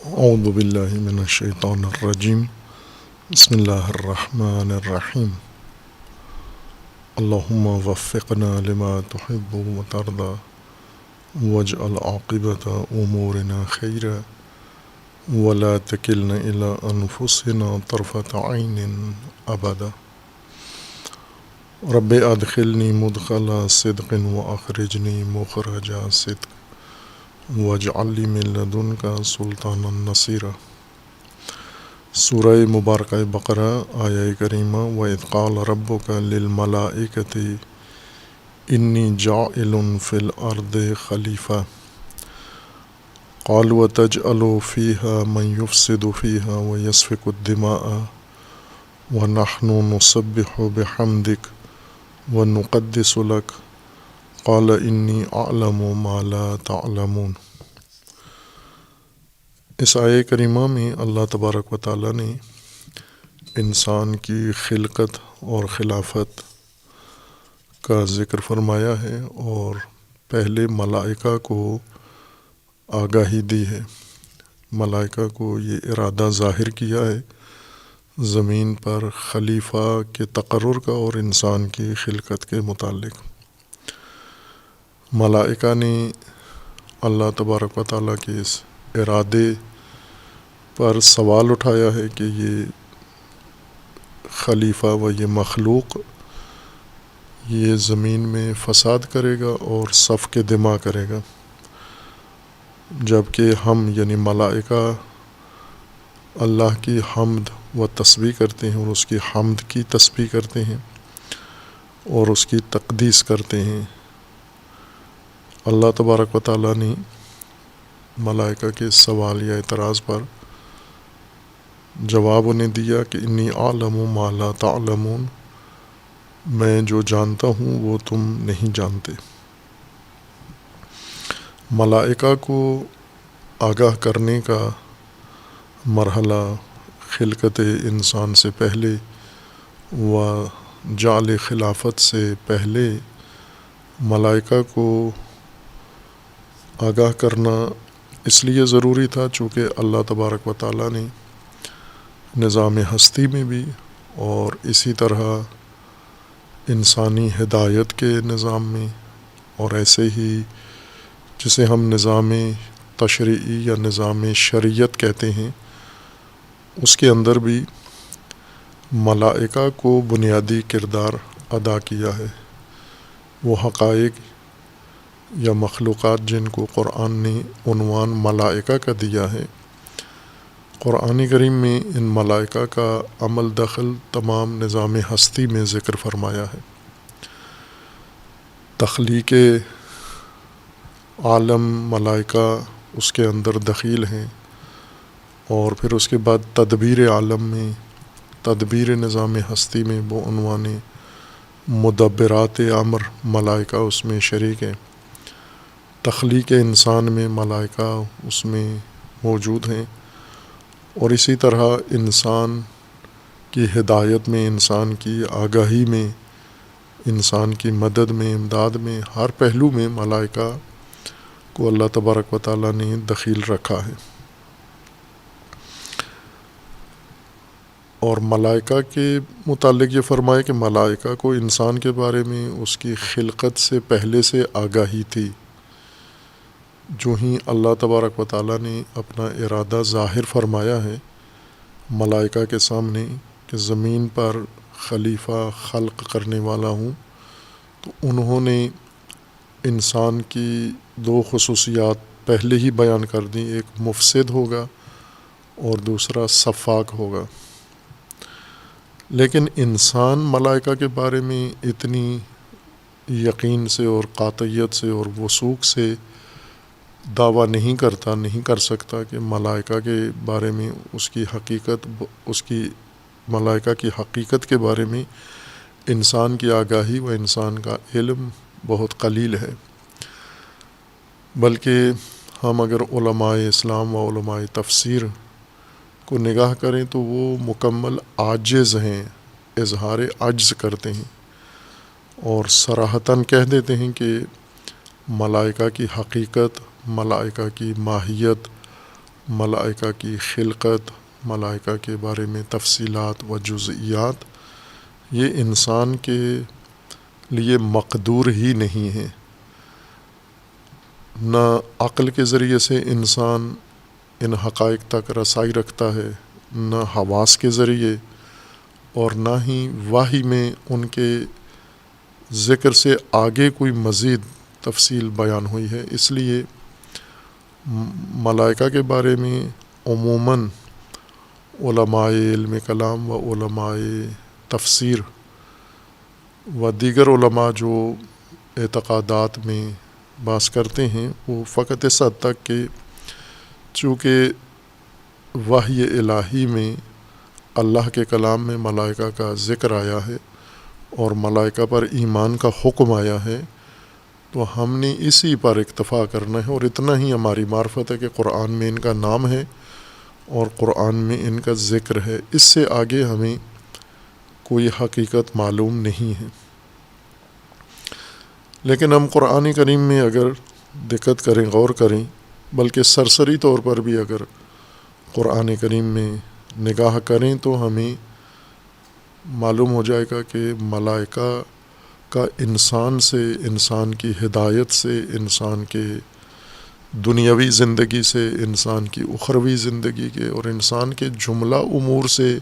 اعوذ باللہ من الشیطان الرجیم بسم اللہ الرحمن الرحیم اللہم وفقنا لما تحب وترضى واجعل عاقبۃ امورنا خیرا ولا تکلنا الی انفسنا طرفۃ عین ابدا رب ادخلنی مدخل صدق واخرجنی مخرج صدق واجعل لی من لدنک سلطانا نصیرا۔ سورہ مبارکہ بقرہ آیہ کریمہ وَإِذْ قَالَ رَبُّكَ لِلْمَلَائِكَةِ إِنِّي جَاعِلٌ فِي الْأَرْضِ خَلِيفَةً قَالُوا وَتَجْعَلُ فِيهَا مَن يُفْسِدُ فِيهَا وَيَسْفِكُ الدِّمَاءَ وَنَحْنُ نُسَبِّحُ بِحَمْدِكَ وَنُقَدِّسُ لَكَ قَالَ إِنِّي أَعْلَمُ مَا لَا تَعْلَمُونَ۔ اس آیہ کریمہ میں اللہ تبارک و تعالیٰ نے انسان کی خلقت اور خلافت کا ذکر فرمایا ہے اور پہلے ملائکہ کو آگاہی دی ہے۔ ملائکہ کو یہ ارادہ ظاہر کیا ہے زمین پر خلیفہ کے تقرر کا اور انسان کی خلقت کے متعلق۔ ملائکہ نے اللہ تبارک و تعالیٰ کے اس ارادے پر سوال اٹھایا ہے کہ یہ خلیفہ و یہ مخلوق یہ زمین میں فساد کرے گا اور سفک دماء کرے گا، جبکہ ہم یعنی ملائکہ اللہ کی حمد و تسبیح کرتے ہیں اور اس کی حمد کی تسبیح کرتے ہیں اور اس کی تقدیس کرتے ہیں۔ اللہ تبارک و تعالیٰ نے ملائکہ کے سوال یا اعتراض پر جواب انہیں دیا کہ انی اعلم ما لا تعلمون، میں جو جانتا ہوں وہ تم نہیں جانتے۔ ملائکہ کو آگاہ کرنے کا مرحلہ خلقت انسان سے پہلے و جعل خلافت سے پہلے ملائکہ کو آگاہ کرنا اس لیے ضروری تھا چونکہ اللہ تبارک و تعالیٰ نے نظام ہستی میں بھی اور اسی طرح انسانی ہدایت کے نظام میں اور ایسے ہی جسے ہم نظام تشریعی یا نظام شریعت کہتے ہیں اس کے اندر بھی ملائکہ کو بنیادی کردار ادا کیا ہے۔ وہ حقائق یا مخلوقات جن کو قرآن نے عنوان ملائکہ کا دیا ہے، قرآن کریم میں ان ملائکہ کا عمل دخل تمام نظام ہستی میں ذکر فرمایا ہے۔ تخلیق عالم ملائکہ اس کے اندر دخیل ہیں، اور پھر اس کے بعد تدبیر عالم میں تدبیر نظام ہستی میں وہ عنوان مدبرات امر ملائکہ اس میں شریک ہیں۔ تخلیق انسان میں ملائکہ اس میں موجود ہیں، اور اسی طرح انسان کی ہدایت میں، انسان کی آگاہی میں، انسان کی مدد میں، امداد میں، ہر پہلو میں ملائکہ کو اللہ تبارک و تعالیٰ نے دخیل رکھا ہے۔ اور ملائکہ کے متعلق یہ فرمائے کہ ملائکہ کو انسان کے بارے میں اس کی خلقت سے پہلے سے آگاہی تھی۔ جو ہی اللہ تبارک و تعالیٰ نے اپنا ارادہ ظاہر فرمایا ہے ملائکہ کے سامنے کہ زمین پر خلیفہ خلق کرنے والا ہوں، تو انہوں نے انسان کی دو خصوصیات پہلے ہی بیان کر دیں، ایک مفسد ہوگا اور دوسرا سفاک ہوگا۔ لیکن انسان ملائکہ کے بارے میں اتنی یقین سے اور قاطعیت سے اور وثوق سے دعویٰ نہیں کر سکتا کہ ملائکہ کے بارے میں اس کی ملائکہ کی حقیقت کے بارے میں انسان کی آگاہی و انسان کا علم بہت قلیل ہے۔ بلکہ ہم اگر علماء اسلام و علماء تفسیر کو نگاہ کریں تو وہ مکمل عاجز ہیں، اظہار عجز کرتے ہیں اور صراحتاً کہہ دیتے ہیں کہ ملائکہ کی حقیقت، ملائکہ کی ماہیت ملائکہ کی خلقت، ملائکہ کے بارے میں تفصیلات و جزئیات، یہ انسان کے لیے مقدور ہی نہیں ہے۔ نہ عقل کے ذریعے سے انسان ان حقائق تک رسائی رکھتا ہے، نہ حواس کے ذریعے، اور نہ ہی وحی میں ان کے ذکر سے آگے کوئی مزید تفصیل بیان ہوئی ہے۔ اس لیے ملائکہ کے بارے میں عموماً علماء علم کلام و علماء تفسیر و دیگر علماء جو اعتقادات میں بحث کرتے ہیں، وہ فقط اس حد تک کہ چونکہ وحی الہی میں اللہ کے کلام میں ملائکہ کا ذکر آیا ہے اور ملائکہ پر ایمان کا حکم آیا ہے، تو ہم نے اسی پر اکتفا کرنا ہے، اور اتنا ہی ہماری معرفت ہے کہ قرآن میں ان کا نام ہے اور قرآن میں ان کا ذکر ہے۔ اس سے آگے ہمیں کوئی حقیقت معلوم نہیں ہے۔ لیکن ہم قرآن کریم میں اگر دقت کریں، غور کریں، بلکہ سرسری طور پر بھی اگر قرآن کریم میں نگاہ کریں تو ہمیں معلوم ہو جائے گا کہ ملائکہ کا انسان سے، انسان کی ہدایت سے، انسان کے دنیاوی زندگی سے، انسان کی اخروی زندگی کے اور انسان کے جملہ امور سے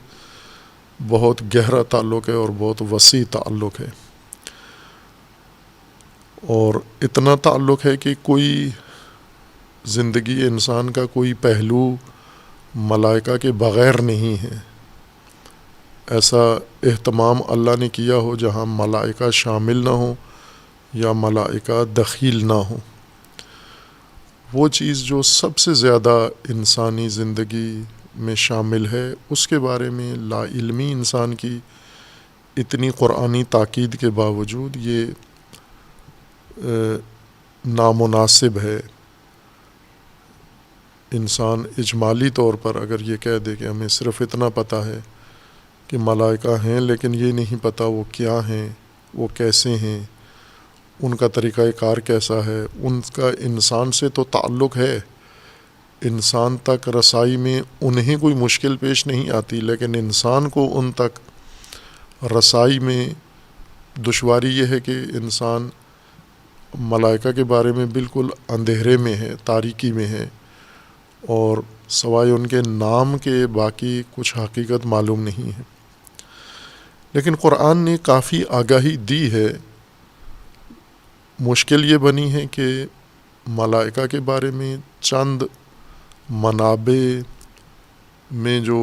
بہت گہرا تعلق ہے اور بہت وسیع تعلق ہے، اور اتنا تعلق ہے کہ کوئی زندگی انسان کا کوئی پہلو ملائکہ کے بغیر نہیں ہے۔ ایسا اہتمام اللہ نے کیا ہو جہاں ملائکہ شامل نہ ہوں یا ملائکہ دخیل نہ ہوں۔ وہ چیز جو سب سے زیادہ انسانی زندگی میں شامل ہے، اس کے بارے میں لا علمی انسان کی اتنی قرآنی تاکید کے باوجود یہ نامناسب ہے۔ انسان اجمالی طور پر اگر یہ کہہ دے کہ ہمیں صرف اتنا پتہ ہے کہ ملائکہ ہیں، لیکن یہ نہیں پتہ وہ کیا ہیں، وہ کیسے ہیں، ان کا طریقہ کار کیسا ہے، ان کا انسان سے تو تعلق ہے، انسان تک رسائی میں انہیں کوئی مشکل پیش نہیں آتی، لیکن انسان کو ان تک رسائی میں دشواری یہ ہے کہ انسان ملائکہ کے بارے میں بالکل اندھیرے میں ہے، تاریکی میں ہے، اور سوائے ان کے نام کے باقی کچھ حقیقت معلوم نہیں ہے۔ لیکن قرآن نے کافی آگاہی دی ہے۔ مشکل یہ بنی ہے کہ ملائکہ کے بارے میں چند منابع میں جو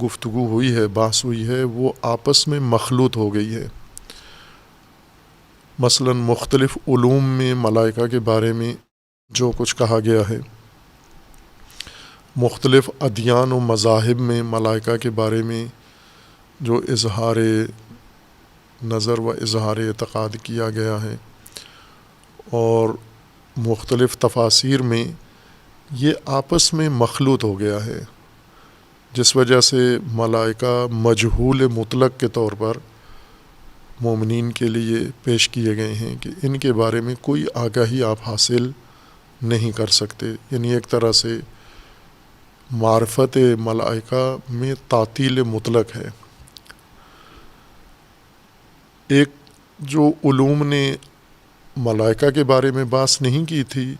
گفتگو ہوئی ہے، بحث ہوئی ہے، وہ آپس میں مخلوط ہو گئی ہے۔ مثلا مختلف علوم میں ملائکہ کے بارے میں جو کچھ کہا گیا ہے، مختلف ادیان و مذاہب میں ملائکہ کے بارے میں جو اظہار نظر و اظہار اعتقاد کیا گیا ہے، اور مختلف تفاسیر میں یہ آپس میں مخلوط ہو گیا ہے، جس وجہ سے ملائکہ مجہول مطلق کے طور پر مومنین کے لیے پیش کیے گئے ہیں کہ ان کے بارے میں کوئی آگاہی آپ حاصل نہیں کر سکتے۔ یعنی ایک طرح سے معرفت ملائکہ میں تعطیل مطلق ہے۔ ایک جو علوم نے ملائکہ کے بارے میں بحث نہیں کی تھی،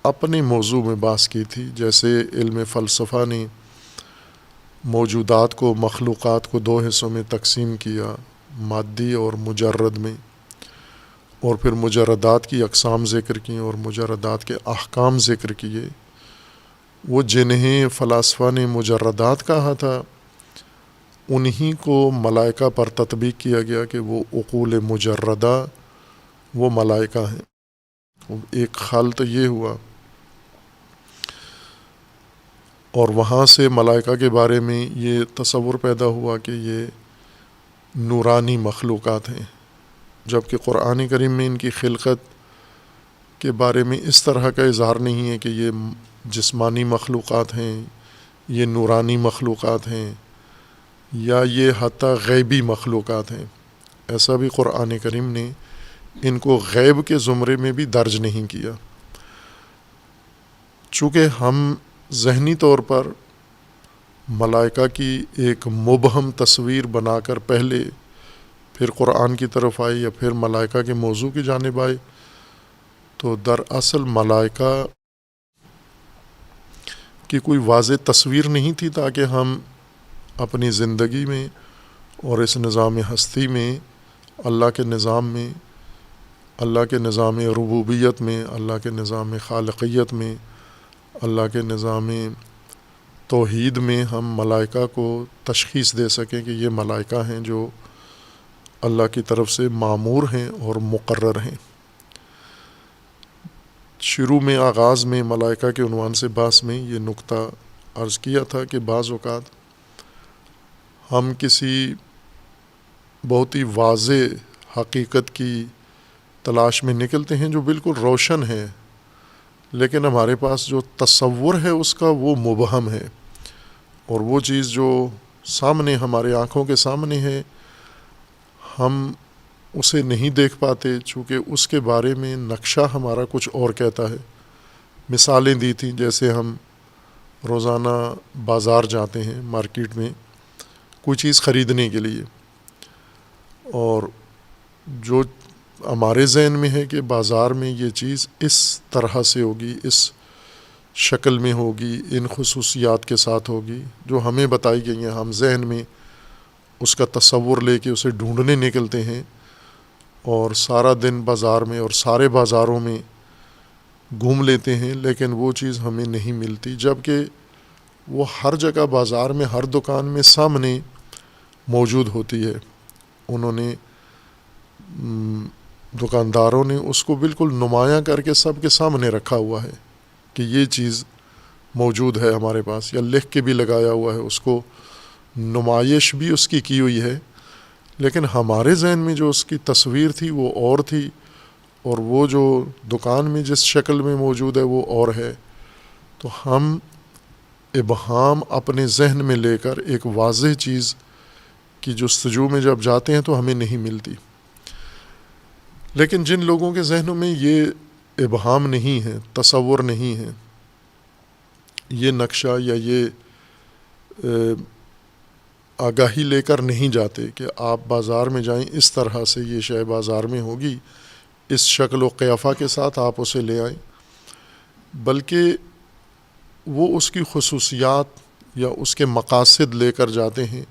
اپنے موضوع میں بحث کی تھی، جیسے علم فلسفہ نے موجودات کو، مخلوقات کو دو حصوں میں تقسیم کیا، مادی اور مجرد میں، اور پھر مجردات کی اقسام ذکر کی اور مجردات کے احکام ذکر کیے۔ وہ جنہیں فلاسفہ نے مجردات کہا تھا، انہی کو ملائکہ پر تطبیق کیا گیا کہ وہ عقول مجردہ وہ ملائکہ ہیں۔ ایک خلط یہ ہوا، اور وہاں سے ملائکہ کے بارے میں یہ تصور پیدا ہوا کہ یہ نورانی مخلوقات ہیں، جبکہ قرآن کریم میں ان کی خلقت کے بارے میں اس طرح کا اظہار نہیں ہے کہ یہ جسمانی مخلوقات ہیں، یہ نورانی مخلوقات ہیں، یا یہ حتیٰ غیبی مخلوقات ہیں۔ ایسا بھی قرآن کریم نے ان کو غیب کے زمرے میں بھی درج نہیں کیا۔ چونکہ ہم ذہنی طور پر ملائکہ کی ایک مبہم تصویر بنا کر پہلے پھر قرآن کی طرف آئے یا پھر ملائکہ کے موضوع کی جانب آئے، تو دراصل ملائکہ کی کوئی واضح تصویر نہیں تھی تاکہ ہم اپنی زندگی میں اور اس نظام ہستی میں، اللہ کے نظام میں، اللہ کے نظام ربوبیت میں، اللہ کے نظام خالقیت میں، اللہ کے نظام توحید میں ہم ملائکہ کو تشخیص دے سکیں کہ یہ ملائکہ ہیں جو اللہ کی طرف سے مامور ہیں اور مقرر ہیں۔ شروع میں آغاز میں ملائکہ کے عنوان سے بحث میں یہ نقطہ عرض کیا تھا کہ بعض اوقات ہم کسی بہت ہی واضح حقیقت کی تلاش میں نکلتے ہیں جو بالکل روشن ہے، لیکن ہمارے پاس جو تصور ہے اس کا وہ مبہم ہے، اور وہ چیز جو سامنے ہمارے آنکھوں کے سامنے ہے ہم اسے نہیں دیکھ پاتے، چونکہ اس کے بارے میں نقشہ ہمارا کچھ اور کہتا ہے۔ مثالیں دی تھیں، جیسے ہم روزانہ بازار جاتے ہیں، مارکیٹ میں کوئی چیز خریدنے کے لیے، اور جو ہمارے ذہن میں ہے کہ بازار میں یہ چیز اس طرح سے ہوگی، اس شکل میں ہوگی، ان خصوصیات کے ساتھ ہوگی جو ہمیں بتائی گئی ہیں، ہم ذہن میں اس کا تصور لے کے اسے ڈھونڈنے نکلتے ہیں، اور سارا دن بازار میں اور سارے بازاروں میں گھوم لیتے ہیں، لیکن وہ چیز ہمیں نہیں ملتی، جبکہ وہ ہر جگہ بازار میں ہر دکان میں سامنے موجود ہوتی ہے۔ انہوں نے دکانداروں نے اس کو بالکل نمایاں کر کے سب کے سامنے رکھا ہوا ہے کہ یہ چیز موجود ہے ہمارے پاس، یا لکھ کے بھی لگایا ہوا ہے، اس کو نمائش بھی اس کی ہوئی ہے، لیکن ہمارے ذہن میں جو اس کی تصویر تھی وہ اور تھی، اور وہ جو دکان میں جس شکل میں موجود ہے وہ اور ہے۔ تو ہم ابہام اپنے ذہن میں لے کر ایک واضح چیز کی جستجو میں جب جاتے ہیں تو ہمیں نہیں ملتی، لیکن جن لوگوں کے ذہنوں میں یہ ابہام نہیں ہے، تصور نہیں ہے، یہ نقشہ یا یہ آگاہی لے کر نہیں جاتے کہ آپ بازار میں جائیں، اس طرح سے یہ شے بازار میں ہوگی، اس شکل و قیافہ کے ساتھ آپ اسے لے آئیں، بلکہ وہ اس کی خصوصیات یا اس کے مقاصد لے کر جاتے ہیں،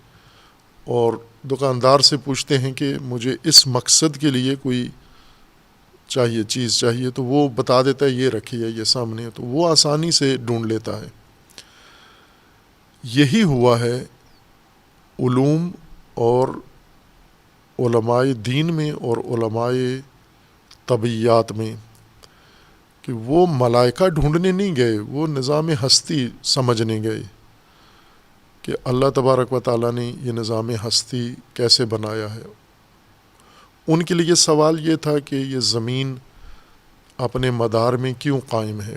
اور دکاندار سے پوچھتے ہیں کہ مجھے اس مقصد کے لیے کوئی چیز چاہیے، تو وہ بتا دیتا ہے یہ رکھی ہے، یہ سامنے ہے، تو وہ آسانی سے ڈھونڈ لیتا ہے۔ یہی ہوا ہے علوم اور علماء دین میں اور علماء طبیعیات میں، کہ وہ ملائکہ ڈھونڈنے نہیں گئے، وہ نظام ہستی سمجھنے گئے کہ اللہ تبارک و تعالیٰ نے یہ نظام ہستی کیسے بنایا ہے۔ ان کے لیے سوال یہ تھا کہ یہ زمین اپنے مدار میں کیوں قائم ہے،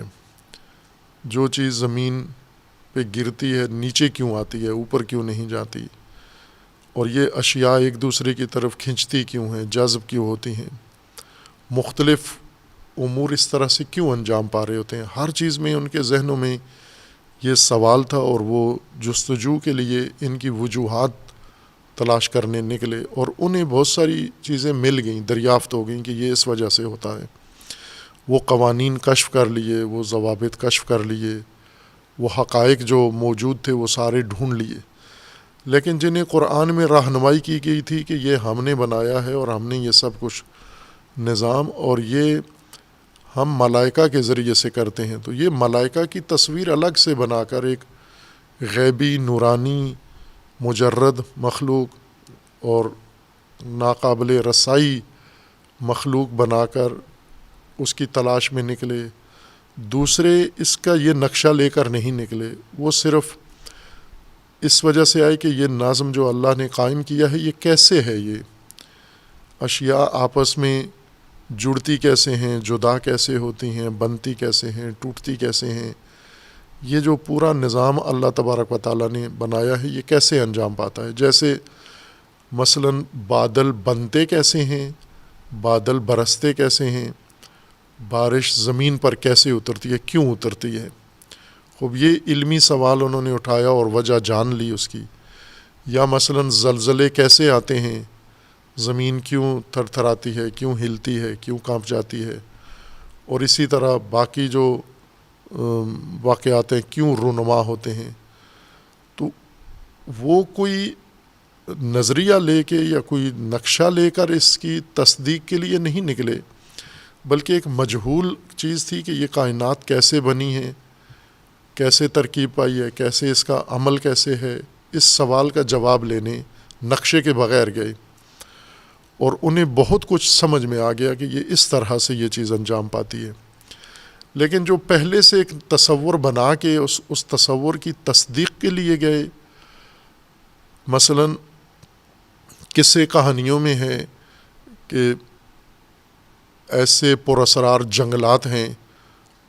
جو چیز زمین پہ گرتی ہے نیچے کیوں آتی ہے، اوپر کیوں نہیں جاتی، اور یہ اشیاء ایک دوسرے کی طرف کھنچتی کیوں ہیں، جذب کیوں ہوتی ہیں، مختلف امور اس طرح سے کیوں انجام پا رہے ہوتے ہیں۔ ہر چیز میں ان کے ذہنوں میں یہ سوال تھا، اور وہ جستجو کے لیے ان کی وجوہات تلاش کرنے نکلے، اور انہیں بہت ساری چیزیں مل گئیں، دریافت ہو گئیں کہ یہ اس وجہ سے ہوتا ہے۔ وہ قوانین کشف کر لیے، وہ ضوابط کشف کر لیے، وہ حقائق جو موجود تھے وہ سارے ڈھونڈ لیے، لیکن جنہیں قرآن میں رہنمائی کی گئی تھی کہ یہ ہم نے بنایا ہے اور ہم نے یہ سب کچھ نظام، اور یہ ہم ملائکہ کے ذریعے سے کرتے ہیں، تو یہ ملائکہ کی تصویر الگ سے بنا کر ایک غیبی نورانی مجرد مخلوق اور ناقابل رسائی مخلوق بنا کر اس کی تلاش میں نکلے۔ دوسرے اس کا یہ نقشہ لے کر نہیں نکلے، وہ صرف اس وجہ سے آئے کہ یہ نظم جو اللہ نے قائم کیا ہے یہ کیسے ہے، یہ اشیاء آپس میں جڑتی کیسے ہیں، جدا کیسے ہوتی ہیں، بنتی کیسے ہیں، ٹوٹتی کیسے ہیں، یہ جو پورا نظام اللہ تبارک و تعالیٰ نے بنایا ہے یہ کیسے انجام پاتا ہے۔ جیسے مثلاً بادل بنتے کیسے ہیں، بادل برستے کیسے ہیں، بارش زمین پر کیسے اترتی ہے، کیوں اترتی ہے، خوب یہ علمی سوال انہوں نے اٹھایا اور وجہ جان لی اس کی. یا مثلاً زلزلے کیسے آتے ہیں، زمین کیوں تھر تھراتی ہے، کیوں ہلتی ہے، کیوں کانپ جاتی ہے، اور اسی طرح باقی جو واقعات ہیں کیوں رونما ہوتے ہیں. تو وہ کوئی نظریہ لے کے یا کوئی نقشہ لے کر اس کی تصدیق کے لیے نہیں نکلے، بلکہ ایک مجہول چیز تھی کہ یہ کائنات کیسے بنی ہے، کیسے ترکیب پائی ہے، کیسے اس کا عمل کیسے ہے. اس سوال کا جواب لینے نقشے کے بغیر گئے اور انہیں بہت کچھ سمجھ میں آ گیا کہ یہ اس طرح سے یہ چیز انجام پاتی ہے. لیکن جو پہلے سے ایک تصور بنا کے اس تصور کی تصدیق کے لیے گئے، مثلاً قصے کہانیوں میں ہے کہ ایسے پراسرار جنگلات ہیں،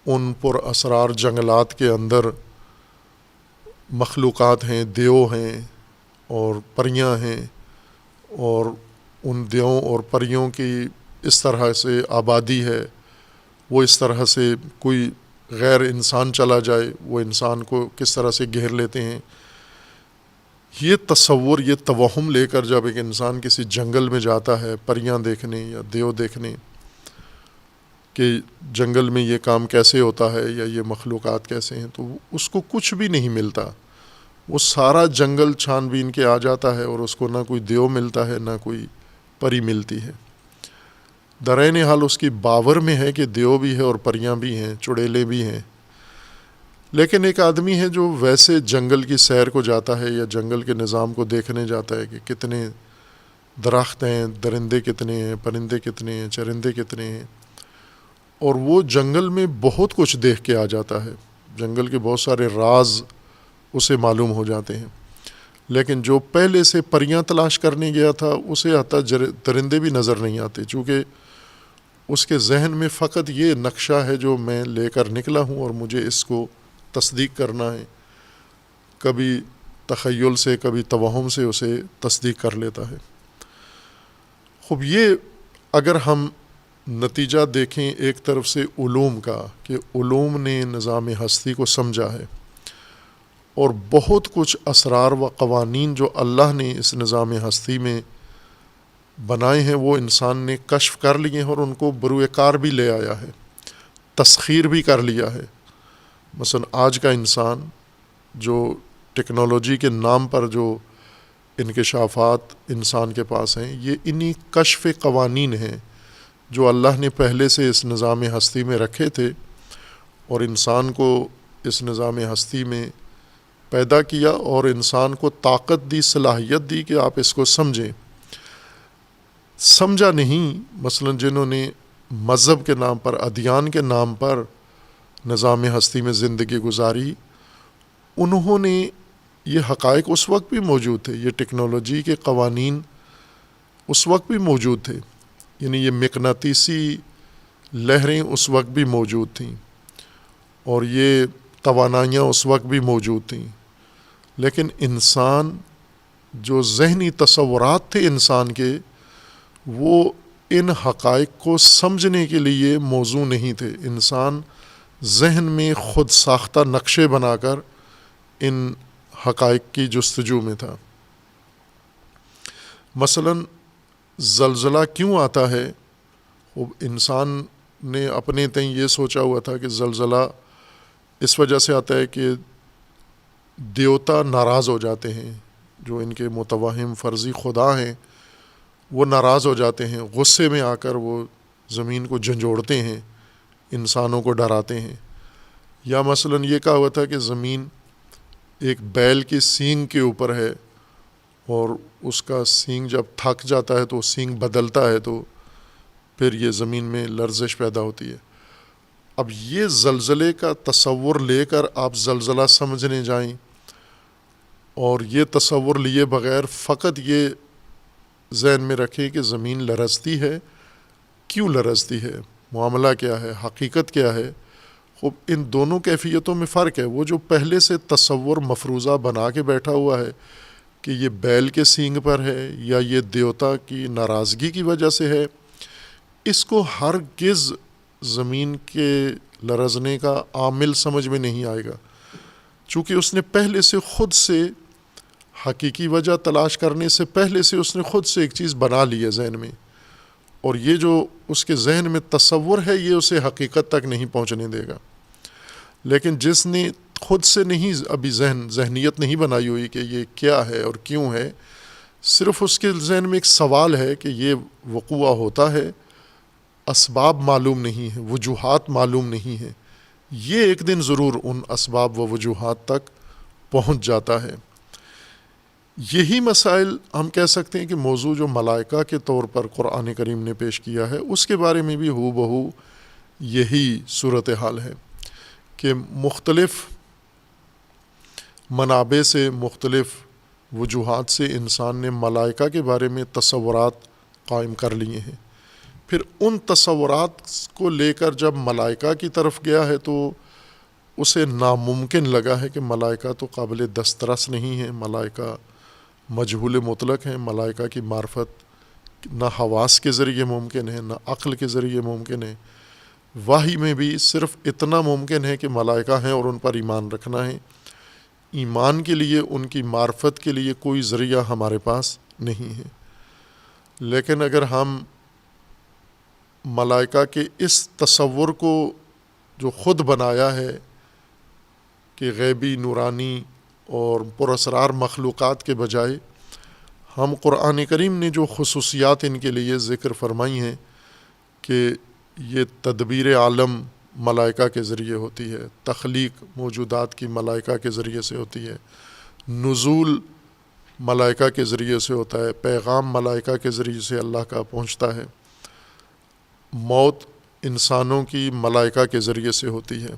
ان پراسرار جنگلات کے اندر مخلوقات ہیں، دیو ہیں اور پریاں ہیں، اور ان دیووں اور پریوں کی اس طرح سے آبادی ہے، وہ اس طرح سے کوئی غیر انسان چلا جائے وہ انسان کو کس طرح سے گھیر لیتے ہیں. یہ تصور، یہ توہم لے کر جب ایک انسان کسی جنگل میں جاتا ہے پریاں دیکھنے یا دیو دیکھنے کہ جنگل میں یہ کام کیسے ہوتا ہے یا یہ مخلوقات کیسے ہیں، تو اس کو کچھ بھی نہیں ملتا. وہ سارا جنگل چھان بین کے آ جاتا ہے اور اس کو نہ کوئی دیو ملتا ہے نہ کوئی پری ملتی ہے. درعین حال اس کی باور میں ہے کہ دیو بھی ہے اور پریاں بھی ہیں، چڑیلے بھی ہیں. لیکن ایک آدمی ہے جو ویسے جنگل کی سیر کو جاتا ہے یا جنگل کے نظام کو دیکھنے جاتا ہے کہ کتنے درخت ہیں، درندے کتنے ہیں، پرندے کتنے ہیں، چرندے کتنے ہیں، اور وہ جنگل میں بہت کچھ دیکھ کے آ جاتا ہے. جنگل کے بہت سارے راز اسے معلوم ہو جاتے ہیں. لیکن جو پہلے سے پریاں تلاش کرنے گیا تھا اسے حتی درندے بھی نظر نہیں آتے، چونکہ اس کے ذہن میں فقط یہ نقشہ ہے جو میں لے کر نکلا ہوں اور مجھے اس کو تصدیق کرنا ہے. کبھی تخیل سے کبھی توہم سے اسے تصدیق کر لیتا ہے. خوب یہ اگر ہم نتیجہ دیکھیں ایک طرف سے علوم کا کہ علوم نے نظام ہستی کو سمجھا ہے اور بہت کچھ اسرار و قوانین جو اللہ نے اس نظام ہستی میں بنائے ہیں وہ انسان نے کشف کر لیے ہیں اور ان کو بروئے کار بھی لے آیا ہے، تسخیر بھی کر لیا ہے. مثلا آج کا انسان جو ٹیکنالوجی کے نام پر جو انکشافات انسان کے پاس ہیں، یہ انہی کشف قوانین ہیں جو اللہ نے پہلے سے اس نظام ہستی میں رکھے تھے اور انسان کو اس نظام ہستی میں پیدا کیا اور انسان کو طاقت دی، صلاحیت دی کہ آپ اس کو سمجھیں. سمجھا نہیں. مثلا جنہوں نے مذہب کے نام پر، ادیان کے نام پر نظام ہستی میں زندگی گزاری، انہوں نے یہ حقائق اس وقت بھی موجود تھے، یہ ٹیکنالوجی کے قوانین اس وقت بھی موجود تھے، یعنی یہ مقناطیسی لہریں اس وقت بھی موجود تھیں اور یہ توانائیاں اس وقت بھی موجود تھیں. لیکن انسان جو ذہنی تصورات تھے انسان کے، وہ ان حقائق کو سمجھنے کے لیے موزوں نہیں تھے. انسان ذہن میں خود ساختہ نقشے بنا کر ان حقائق کی جستجو میں تھا. مثلا زلزلہ کیوں آتا ہے؟ انسان نے اپنے تئیں یہ سوچا ہوا تھا کہ زلزلہ اس وجہ سے آتا ہے کہ دیوتا ناراض ہو جاتے ہیں، جو ان کے متوہم فرضی خدا ہیں وہ ناراض ہو جاتے ہیں، غصے میں آ کر وہ زمین کو جھنجھوڑتے ہیں، انسانوں کو ڈراتے ہیں. یا مثلا یہ کہا ہوا تھا کہ زمین ایک بیل کی سینگ کے اوپر ہے اور اس کا سینگ جب تھک جاتا ہے تو سینگ بدلتا ہے تو پھر یہ زمین میں لرزش پیدا ہوتی ہے. اب یہ زلزلے کا تصور لے کر آپ زلزلہ سمجھنے جائیں اور یہ تصور لیے بغیر فقط یہ ذہن میں رکھیں کہ زمین لرزتی ہے، کیوں لرزتی ہے، معاملہ کیا ہے، حقیقت کیا ہے. خوب ان دونوں کیفیتوں میں فرق ہے. وہ جو پہلے سے تصور مفروضہ بنا کے بیٹھا ہوا ہے کہ یہ بیل کے سینگ پر ہے یا یہ دیوتا کی ناراضگی کی وجہ سے ہے، اس کو ہرگز زمین کے لرزنے کا عامل سمجھ میں نہیں آئے گا. چونکہ اس نے پہلے سے خود سے حقیقی وجہ تلاش کرنے سے پہلے سے اس نے خود سے ایک چیز بنا لی ہے ذہن میں، اور یہ جو اس کے ذہن میں تصور ہے یہ اسے حقیقت تک نہیں پہنچنے دے گا۔ لیکن جس نے خود سے نہیں ابھی ذہنیت نہیں بنائی ہوئی کہ یہ کیا ہے اور کیوں ہے، صرف اس کے ذہن میں ایک سوال ہے کہ یہ وقوع ہوتا ہے، اسباب معلوم نہیں ہیں، وجوہات معلوم نہیں ہیں، یہ ایک دن ضرور ان اسباب و وجوہات تک پہنچ جاتا ہے۔ یہی مسائل ہم کہہ سکتے ہیں کہ موضوع جو ملائکہ کے طور پر قرآن کریم نے پیش کیا ہے اس کے بارے میں بھی ہو بہو یہی صورتحال ہے کہ مختلف منابع سے، مختلف وجوہات سے انسان نے ملائکہ کے بارے میں تصورات قائم کر لیے ہیں، پھر ان تصورات کو لے کر جب ملائکہ کی طرف گیا ہے تو اسے ناممکن لگا ہے کہ ملائکہ تو قابل دسترس نہیں ہیں، ملائکہ مجہول مطلق ہیں، ملائکہ کی معرفت نہ حواس کے ذریعے ممکن ہے، نہ عقل کے ذریعے ممکن ہے، وحی میں بھی صرف اتنا ممکن ہے کہ ملائکہ ہیں اور ان پر ایمان رکھنا ہے، ایمان کے لیے، ان کی معرفت کے لیے کوئی ذریعہ ہمارے پاس نہیں ہے۔ لیکن اگر ہم ملائکہ کے اس تصور کو جو خود بنایا ہے کہ غیبی، نورانی اور پراسرار مخلوقات کے بجائے ہم قرآن کریم نے جو خصوصیات ان کے لیے ذکر فرمائی ہیں کہ یہ تدبیر عالم ملائکہ کے ذریعے ہوتی ہے، تخلیق موجودات کی ملائکہ کے ذریعے سے ہوتی ہے، نزول ملائکہ کے ذریعے سے ہوتا ہے، پیغام ملائکہ کے ذریعے سے اللہ کا پہنچتا ہے، موت انسانوں کی ملائکہ کے ذریعے سے ہوتی ہے۔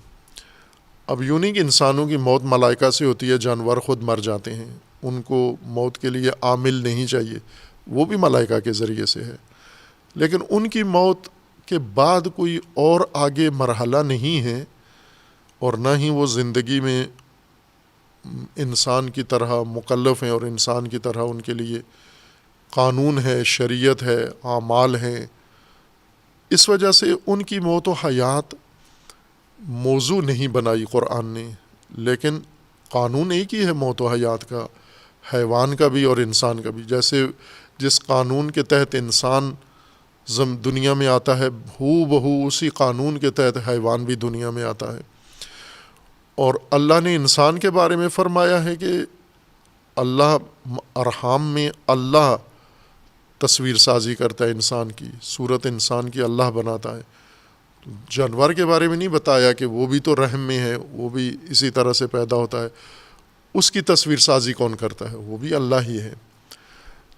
اب یوں نہیں کہ انسانوں کی موت ملائکہ سے ہوتی ہے، جانور خود مر جاتے ہیں، ان کو موت کے لیے عامل نہیں چاہیے، وہ بھی ملائکہ کے ذریعے سے ہے، لیکن ان کی موت کے بعد کوئی اور آگے مرحلہ نہیں ہے، اور نہ ہی وہ زندگی میں انسان کی طرح مکلف ہیں اور انسان کی طرح ان کے لیے قانون ہے، شریعت ہے، اعمال ہیں۔ اس وجہ سے ان کی موت و حیات موضوع نہیں بنائی قرآن نے، لیکن قانون ایک ہی ہے موت و حیات کا، حیوان کا بھی اور انسان کا بھی۔ جیسے جس قانون کے تحت انسان دنیا میں آتا ہے، ہو بہو اسی قانون کے تحت حیوان بھی دنیا میں آتا ہے۔ اور اللہ نے انسان کے بارے میں فرمایا ہے کہ اللہ ارحام میں اللہ تصویر سازی کرتا ہے انسان کی، صورت انسان کی اللہ بناتا ہے۔ جانور کے بارے میں نہیں بتایا کہ وہ بھی تو رحم میں ہے، وہ بھی اسی طرح سے پیدا ہوتا ہے، اس کی تصویر سازی کون کرتا ہے؟ وہ بھی اللہ ہی ہے۔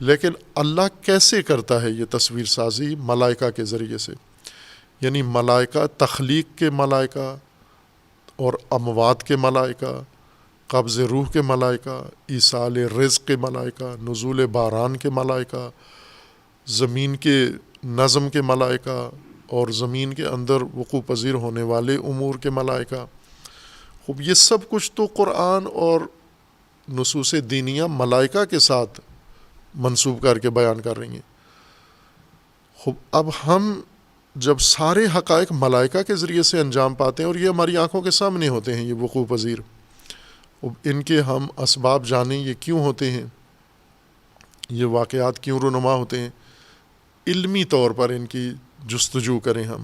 لیکن اللہ کیسے کرتا ہے یہ تصویر سازی؟ ملائکہ کے ذریعے سے، یعنی ملائکہ تخلیق کے ملائکہ اور اموات کے ملائکہ، قبض روح کے ملائکہ، ایصال رزق کے ملائکہ، نزول باران کے ملائکہ، زمین کے نظم کے ملائکہ اور زمین کے اندر وقوع پذیر ہونے والے امور کے ملائکہ۔ خوب یہ سب کچھ تو قرآن اور نصوص دینیہ ملائکہ کے ساتھ منسوب کر کے بیان کر رہی ہیں۔ خوب اب ہم جب سارے حقائق ملائکہ کے ذریعے سے انجام پاتے ہیں اور یہ ہماری آنکھوں کے سامنے ہوتے ہیں، یہ وقوع پذیر، ان کے ہم اسباب جانیں یہ کیوں ہوتے ہیں، یہ واقعات کیوں رونما ہوتے ہیں، علمی طور پر ان کی جستجو کریں ہم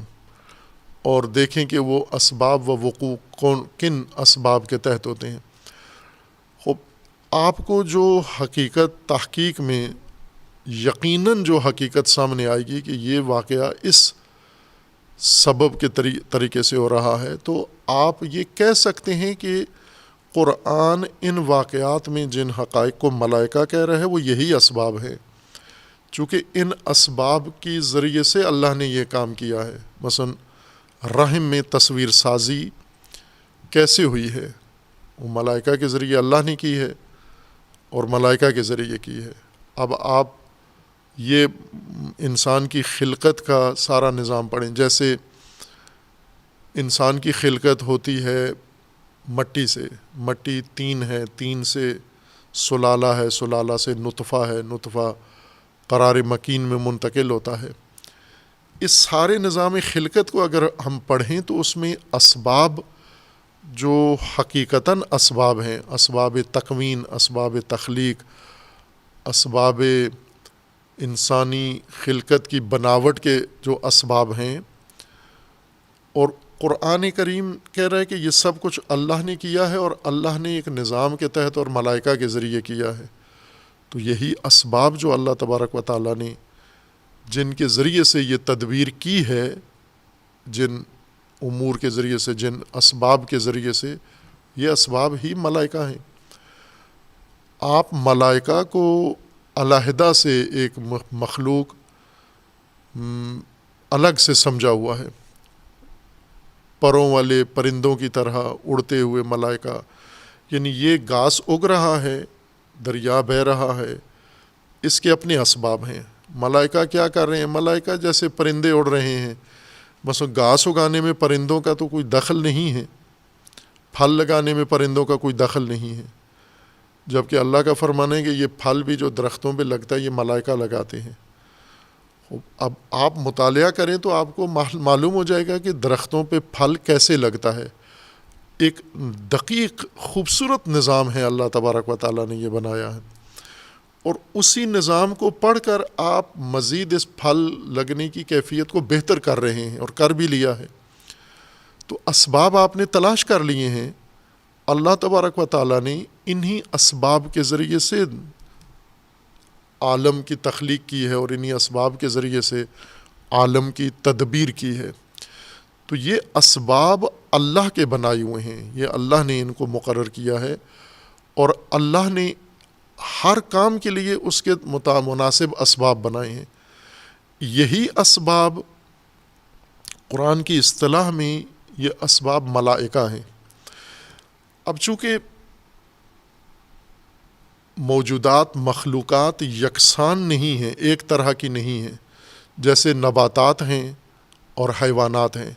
اور دیکھیں کہ وہ اسباب و وقوع کن اسباب کے تحت ہوتے ہیں۔ خوب آپ کو جو حقیقت تحقیق میں یقیناً جو حقیقت سامنے آئے گی کہ یہ واقعہ اس سبب کے طریقے سے ہو رہا ہے، تو آپ یہ کہہ سکتے ہیں کہ قرآن ان واقعات میں جن حقائق کو ملائکہ کہہ رہا ہے وہ یہی اسباب ہیں، چونکہ ان اسباب کی ذریعے سے اللہ نے یہ کام کیا ہے۔ مثلا رحم میں تصویر سازی کیسے ہوئی ہے؟ وہ ملائکہ کے ذریعے اللہ نے کی ہے اور ملائکہ کے ذریعے کی ہے۔ اب آپ یہ انسان کی خلقت کا سارا نظام پڑھیں، جیسے انسان کی خلقت ہوتی ہے مٹی سے، مٹی تین ہے، تین سے سلالہ ہے، سلالہ سے نطفہ ہے، نطفہ قرار مکین میں منتقل ہوتا ہے۔ اس سارے نظام خلقت کو اگر ہم پڑھیں تو اس میں اسباب جو حقیقتاً اسباب ہیں، اسباب تکوین، اسباب تخلیق، اسباب انسانی خلقت کی بناوٹ کے جو اسباب ہیں، اور قرآن کریم کہہ رہا ہے کہ یہ سب کچھ اللہ نے کیا ہے اور اللہ نے ایک نظام کے تحت اور ملائکہ کے ذریعے کیا ہے۔ تو یہی اسباب جو اللہ تبارک و تعالیٰ نے جن کے ذریعے سے یہ تدبیر کی ہے، جن امور کے ذریعے سے، جن اسباب کے ذریعے سے، یہ اسباب ہی ملائکہ ہیں۔ آپ ملائکہ کو علیحدہ سے ایک مخلوق الگ سے سمجھا ہوا ہے، پروں والے پرندوں کی طرح اڑتے ہوئے ملائکہ، یعنی یہ گھاس اگ رہا ہے، دریا بہہ رہا ہے، اس کے اپنے اسباب ہیں۔ ملائکہ کیا کر رہے ہیں؟ ملائکہ جیسے پرندے اڑ رہے ہیں، بس گھاس اگانے میں پرندوں کا تو کوئی دخل نہیں ہے، پھل لگانے میں پرندوں کا کوئی دخل نہیں ہے، جبکہ اللہ کا فرمان ہے کہ یہ پھل بھی جو درختوں پہ لگتا ہے یہ ملائکہ لگاتے ہیں۔ اب آپ مطالعہ کریں تو آپ کو معلوم ہو جائے گا کہ درختوں پہ پھل کیسے لگتا ہے۔ ایک دقیق خوبصورت نظام ہے اللہ تبارک و تعالیٰ نے یہ بنایا ہے، اور اسی نظام کو پڑھ کر آپ مزید اس پھل لگنے کی کیفیت کو بہتر کر رہے ہیں، اور کر بھی لیا ہے۔ تو اسباب آپ نے تلاش کر لیے ہیں، اللہ تبارک و تعالیٰ نے انہی اسباب کے ذریعے سے عالم کی تخلیق کی ہے، اور انہی اسباب کے ذریعے سے عالم کی تدبیر کی ہے۔ تو یہ اسباب اللہ کے بنائے ہوئے ہیں، یہ اللہ نے ان کو مقرر کیا ہے، اور اللہ نے ہر کام کے لیے اس کے مناسب اسباب بنائے ہیں۔ یہی اسباب قرآن کی اصطلاح میں یہ اسباب ملائکہ ہیں۔ اب چونکہ موجودات، مخلوقات یکساں نہیں ہیں، ایک طرح کی نہیں ہیں، جیسے نباتات ہیں اور حیوانات ہیں۔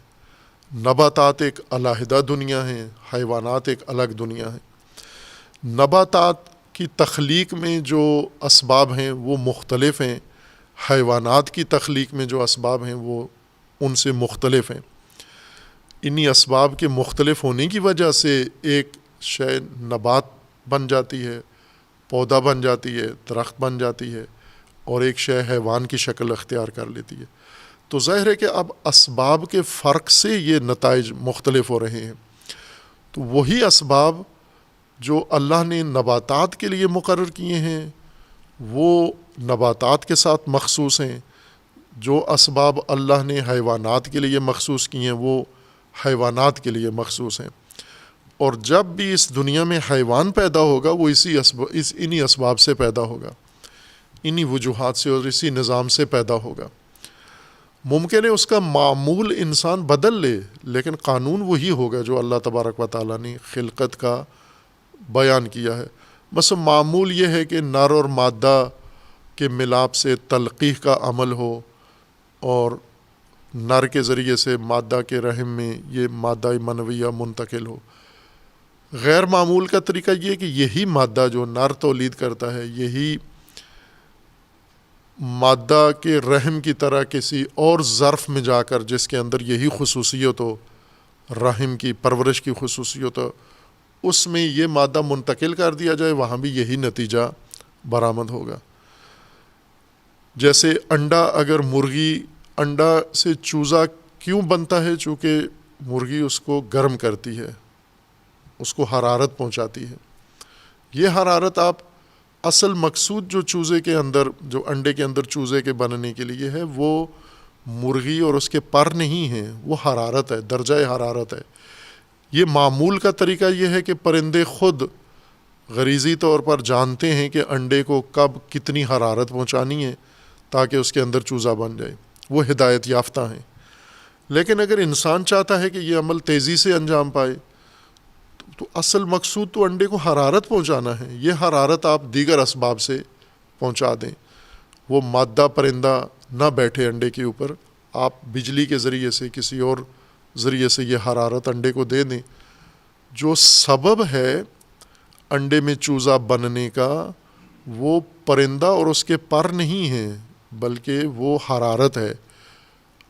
نباتات ایک علیحدہ دنیا ہے، حیوانات ایک الگ دنیا ہے۔ نباتات کی تخلیق میں جو اسباب ہیں وہ مختلف ہیں، حیوانات کی تخلیق میں جو اسباب ہیں وہ ان سے مختلف ہیں۔ انہی اسباب کے مختلف ہونے کی وجہ سے ایک شے نبات بن جاتی ہے، پودا بن جاتی ہے، درخت بن جاتی ہے، اور ایک شے حیوان کی شکل اختیار کر لیتی ہے۔ تو ظاہر ہے کہ اب اسباب کے فرق سے یہ نتائج مختلف ہو رہے ہیں۔ تو وہی اسباب جو اللہ نے نباتات کے لیے مقرر کیے ہیں وہ نباتات کے ساتھ مخصوص ہیں، جو اسباب اللہ نے حیوانات کے لیے مخصوص کیے ہیں وہ حیوانات کے لیے مخصوص ہیں۔ اور جب بھی اس دنیا میں حیوان پیدا ہوگا وہ انہی اسباب سے پیدا ہوگا، انہی وجوہات سے اور اسی نظام سے پیدا ہوگا۔ ممکن ہے اس کا معمول انسان بدل لے، لیکن قانون وہی ہوگا جو اللہ تبارک و تعالیٰ نے خلقت کا بیان کیا ہے۔ بس معمول یہ ہے کہ نر اور مادہ کے ملاپ سے تلقیح کا عمل ہو، اور نر کے ذریعے سے مادہ کے رحم میں یہ مادہ منویہ منتقل ہو۔ غیر معمول کا طریقہ یہ ہے کہ یہی مادہ جو نر تولید کرتا ہے، یہی مادہ کے رحم کی طرح کسی اور ظرف میں جا کر، جس کے اندر یہی خصوصیت ہو، رحم کی پرورش کی خصوصیت ہو، اس میں یہ مادہ منتقل کر دیا جائے، وہاں بھی یہی نتیجہ برآمد ہوگا۔ جیسے انڈا، اگر مرغی انڈا سے چوزا کیوں بنتا ہے؟ چونکہ مرغی اس کو گرم کرتی ہے، اس کو حرارت پہنچاتی ہے۔ یہ حرارت آپ اصل مقصود جو چوزے کے اندر، جو انڈے کے اندر چوزے کے بننے کے لیے ہے، وہ مرغی اور اس کے پر نہیں ہے، وہ حرارت ہے، درجہ حرارت ہے۔ یہ معمول کا طریقہ یہ ہے کہ پرندے خود غریزی طور پر جانتے ہیں کہ انڈے کو کب کتنی حرارت پہنچانی ہے تاکہ اس کے اندر چوزا بن جائے، وہ ہدایت یافتہ ہیں۔ لیکن اگر انسان چاہتا ہے کہ یہ عمل تیزی سے انجام پائے تو اصل مقصود تو انڈے کو حرارت پہنچانا ہے، یہ حرارت آپ دیگر اسباب سے پہنچا دیں، وہ مادہ پرندہ نہ بیٹھے انڈے کے اوپر، آپ بجلی کے ذریعے سے، کسی اور ذریعے سے یہ حرارت انڈے کو دے دیں۔ جو سبب ہے انڈے میں چوزا بننے کا وہ پرندہ اور اس کے پر نہیں ہے، بلکہ وہ حرارت ہے۔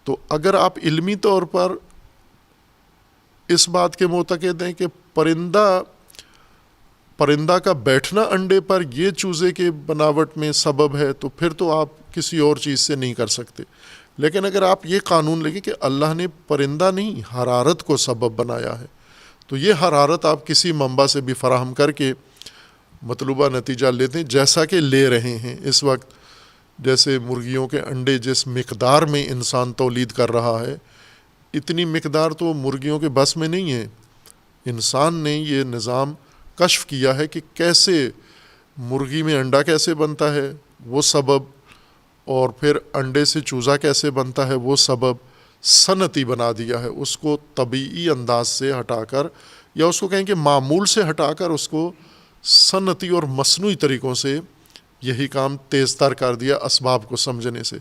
تو اگر آپ علمی طور پر اس بات کے معتقد ہیں کہ پرندہ کا بیٹھنا انڈے پر یہ چوزے کے بناوٹ میں سبب ہے، تو پھر تو آپ کسی اور چیز سے نہیں کر سکتے۔ لیکن اگر آپ یہ قانون لگیں کہ اللہ نے پرندہ نہیں حرارت کو سبب بنایا ہے، تو یہ حرارت آپ کسی منبع سے بھی فراہم کر کے مطلوبہ نتیجہ لیتے ہیں، جیسا کہ لے رہے ہیں اس وقت۔ جیسے مرغیوں کے انڈے جس مقدار میں انسان تولید کر رہا ہے، اتنی مقدار تو مرغیوں کے بس میں نہیں ہے۔ انسان نے یہ نظام کشف کیا ہے کہ کیسے مرغی میں انڈا کیسے بنتا ہے، وہ سبب، اور پھر انڈے سے چوزا کیسے بنتا ہے، وہ سبب صنعتی بنا دیا ہے۔ اس کو طبیعی انداز سے ہٹا کر، یا اس کو کہیں کہ معمول سے ہٹا کر، اس کو صنعتی اور مصنوعی طریقوں سے یہی کام تیز تر کر دیا اسباب کو سمجھنے سے۔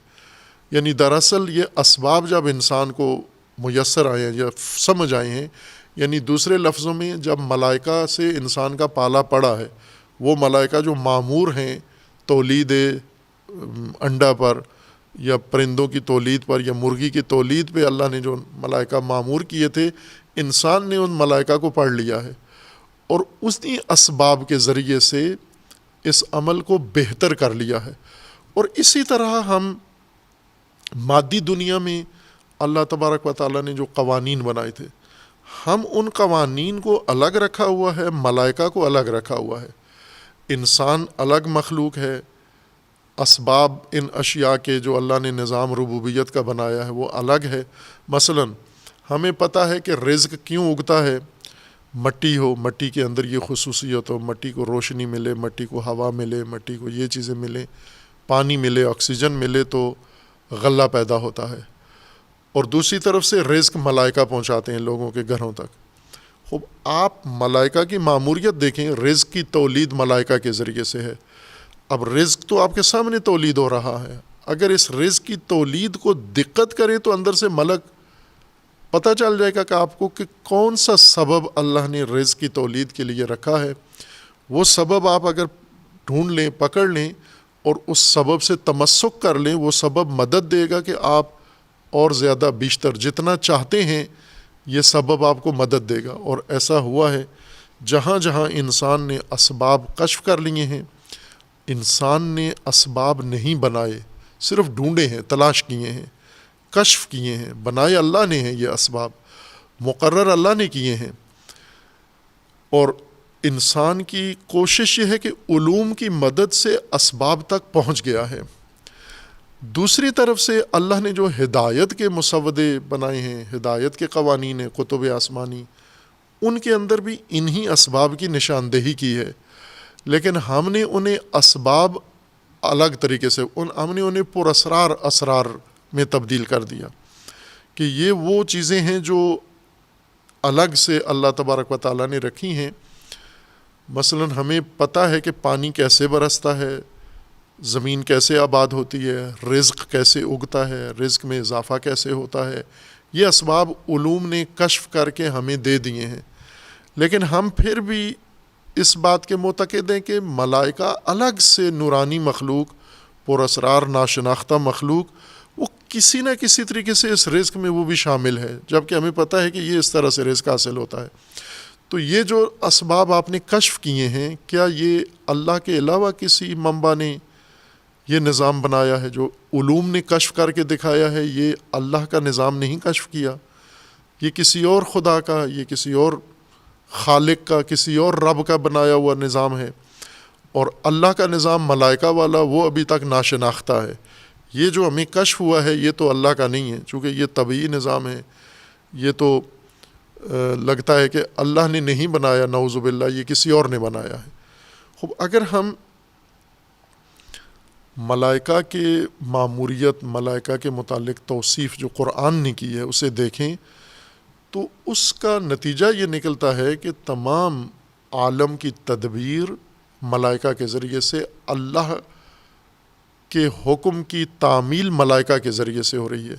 یعنی دراصل یہ اسباب جب انسان کو میسر آئے ہیں یا سمجھ آئے ہیں، یعنی دوسرے لفظوں میں جب ملائکہ سے انسان کا پالا پڑا ہے، وہ ملائکہ جو مامور ہیں تولید انڈا پر یا پرندوں کی تولید پر یا مرغی کی تولید پہ، اللہ نے جو ملائکہ مامور کیے تھے، انسان نے ان ملائکہ کو پڑھ لیا ہے اور اسی اسباب کے ذریعے سے اس عمل کو بہتر کر لیا ہے۔ اور اسی طرح ہم مادی دنیا میں اللہ تبارک و تعالیٰ نے جو قوانین بنائے تھے، ہم ان قوانین کو الگ رکھا ہوا ہے، ملائکہ کو الگ رکھا ہوا ہے۔ انسان الگ مخلوق ہے، اسباب ان اشیاء کے جو اللہ نے نظام ربوبیت کا بنایا ہے وہ الگ ہے۔ مثلا ہمیں پتہ ہے کہ رزق کیوں اگتا ہے، مٹی ہو، مٹی کے اندر یہ خصوصیت ہو، مٹی کو روشنی ملے، مٹی کو ہوا ملے، مٹی کو یہ چیزیں ملیں، پانی ملے، آکسیجن ملے تو غلہ پیدا ہوتا ہے، اور دوسری طرف سے رزق ملائکہ پہنچاتے ہیں لوگوں کے گھروں تک۔ خوب آپ ملائکہ کی ماموریت دیکھیں، رزق کی تولید ملائکہ کے ذریعے سے ہے۔ اب رزق تو آپ کے سامنے تولید ہو رہا ہے، اگر اس رزق کی تولید کو دقت کریں تو اندر سے ملک پتہ چل جائے گا کہ آپ کو کہ کون سا سبب اللہ نے رزق کی تولید کے لیے رکھا ہے۔ وہ سبب آپ اگر ڈھونڈ لیں، پکڑ لیں اور اس سبب سے تمسک کر لیں، وہ سبب مدد دے گا کہ آپ اور زیادہ بیشتر جتنا چاہتے ہیں یہ سبب آپ کو مدد دے گا۔ اور ایسا ہوا ہے جہاں جہاں انسان نے اسباب کشف کر لیے ہیں، انسان نے اسباب نہیں بنائے، صرف ڈھونڈے ہیں، تلاش کیے ہیں، کشف کیے ہیں، بنائے اللہ نے ہیں، یہ اسباب مقرر اللہ نے کیے ہیں۔ اور انسان کی کوشش یہ ہے کہ علوم کی مدد سے اسباب تک پہنچ گیا ہے۔ دوسری طرف سے اللہ نے جو ہدایت کے مسودے بنائے ہیں، ہدایت کے قوانین ہیں، کتب آسمانی، ان کے اندر بھی انہی اسباب کی نشاندہی کی ہے، لیکن ہم نے انہیں اسباب الگ طریقے سے ہم نے انہیں پر اسرار میں تبدیل کر دیا کہ یہ وہ چیزیں ہیں جو الگ سے اللہ تبارک و تعالیٰ نے رکھی ہیں۔ مثلا ہمیں پتہ ہے کہ پانی کیسے برستا ہے، زمین کیسے آباد ہوتی ہے، رزق کیسے اگتا ہے، رزق میں اضافہ کیسے ہوتا ہے، یہ اسباب علوم نے کشف کر کے ہمیں دے دیے ہیں۔ لیکن ہم پھر بھی اس بات کے معتقد ہیں کہ ملائکہ الگ سے نورانی مخلوق، پر اسرار ناشناختہ مخلوق، وہ کسی نہ کسی طریقے سے اس رزق میں وہ بھی شامل ہے، جبکہ ہمیں پتہ ہے کہ یہ اس طرح سے رزق حاصل ہوتا ہے۔ تو یہ جو اسباب آپ نے کشف کیے ہیں، کیا یہ اللہ کے علاوہ کسی منبع نے یہ نظام بنایا ہے؟ جو علوم نے کشف کر کے دکھایا ہے، یہ اللہ کا نظام نہیں کشف کیا، یہ کسی اور خدا کا، یہ کسی اور خالق کا، کسی اور رب کا بنایا ہوا نظام ہے۔ اور اللہ کا نظام ملائکہ والا وہ ابھی تک ناشناختہ ہے۔ یہ جو ہمیں کشف ہوا ہے یہ تو اللہ کا نہیں ہے، چونکہ یہ طبعی نظام ہے، یہ تو لگتا ہے کہ اللہ نے نہیں بنایا، نعوذ باللہ یہ کسی اور نے بنایا ہے۔ خوب اگر ہم ملائکہ کے ماموریت، ملائکہ کے متعلق توصیف جو قرآن نے کی ہے اسے دیکھیں تو اس کا نتیجہ یہ نکلتا ہے کہ تمام عالم کی تدبیر ملائکہ کے ذریعے سے، اللہ کے حکم کی تعمیل ملائکہ کے ذریعے سے ہو رہی ہے۔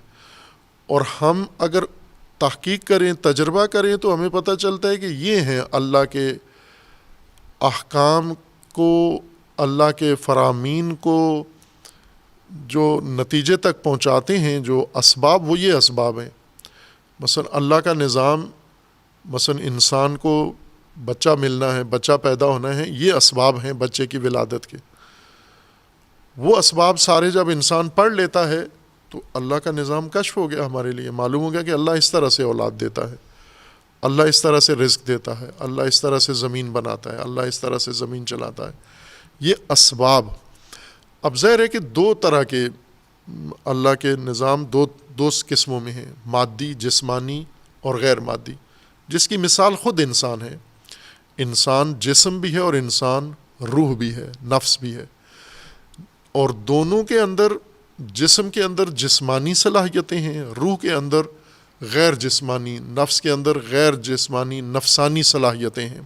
اور ہم اگر تحقیق کریں، تجربہ کریں تو ہمیں پتہ چلتا ہے کہ یہ ہیں اللہ کے احکام کو، اللہ کے فرامین کو جو نتیجے تک پہنچاتے ہیں، جو اسباب، وہ یہ اسباب ہیں۔ مثلا اللہ کا نظام مثلا انسان کو بچہ ملنا ہے، بچہ پیدا ہونا ہے، یہ اسباب ہیں بچے کی ولادت کے. وہ اسباب سارے جب انسان پڑھ لیتا ہے تو اللہ کا نظام کشف ہو گیا ہمارے لیے. معلوم ہو گیا کہ اللہ اس طرح سے اولاد دیتا ہے، اللہ اس طرح سے رزق دیتا ہے، اللہ اس طرح سے زمین بناتا ہے، اللہ اس طرح سے زمین چلاتا ہے. یہ اسباب. اب ظاہر ہے کہ دو طرح کے اللہ کے نظام دو قسموں میں ہیں، مادی، جسمانی اور غیر مادی، جس کی مثال خود انسان ہے. انسان جسم بھی ہے اور انسان روح بھی ہے، نفس بھی ہے. اور دونوں کے اندر، جسم کے اندر جسمانی صلاحیتیں ہیں، روح کے اندر غیر جسمانی، نفس کے اندر غیر جسمانی نفسانی صلاحیتیں ہیں.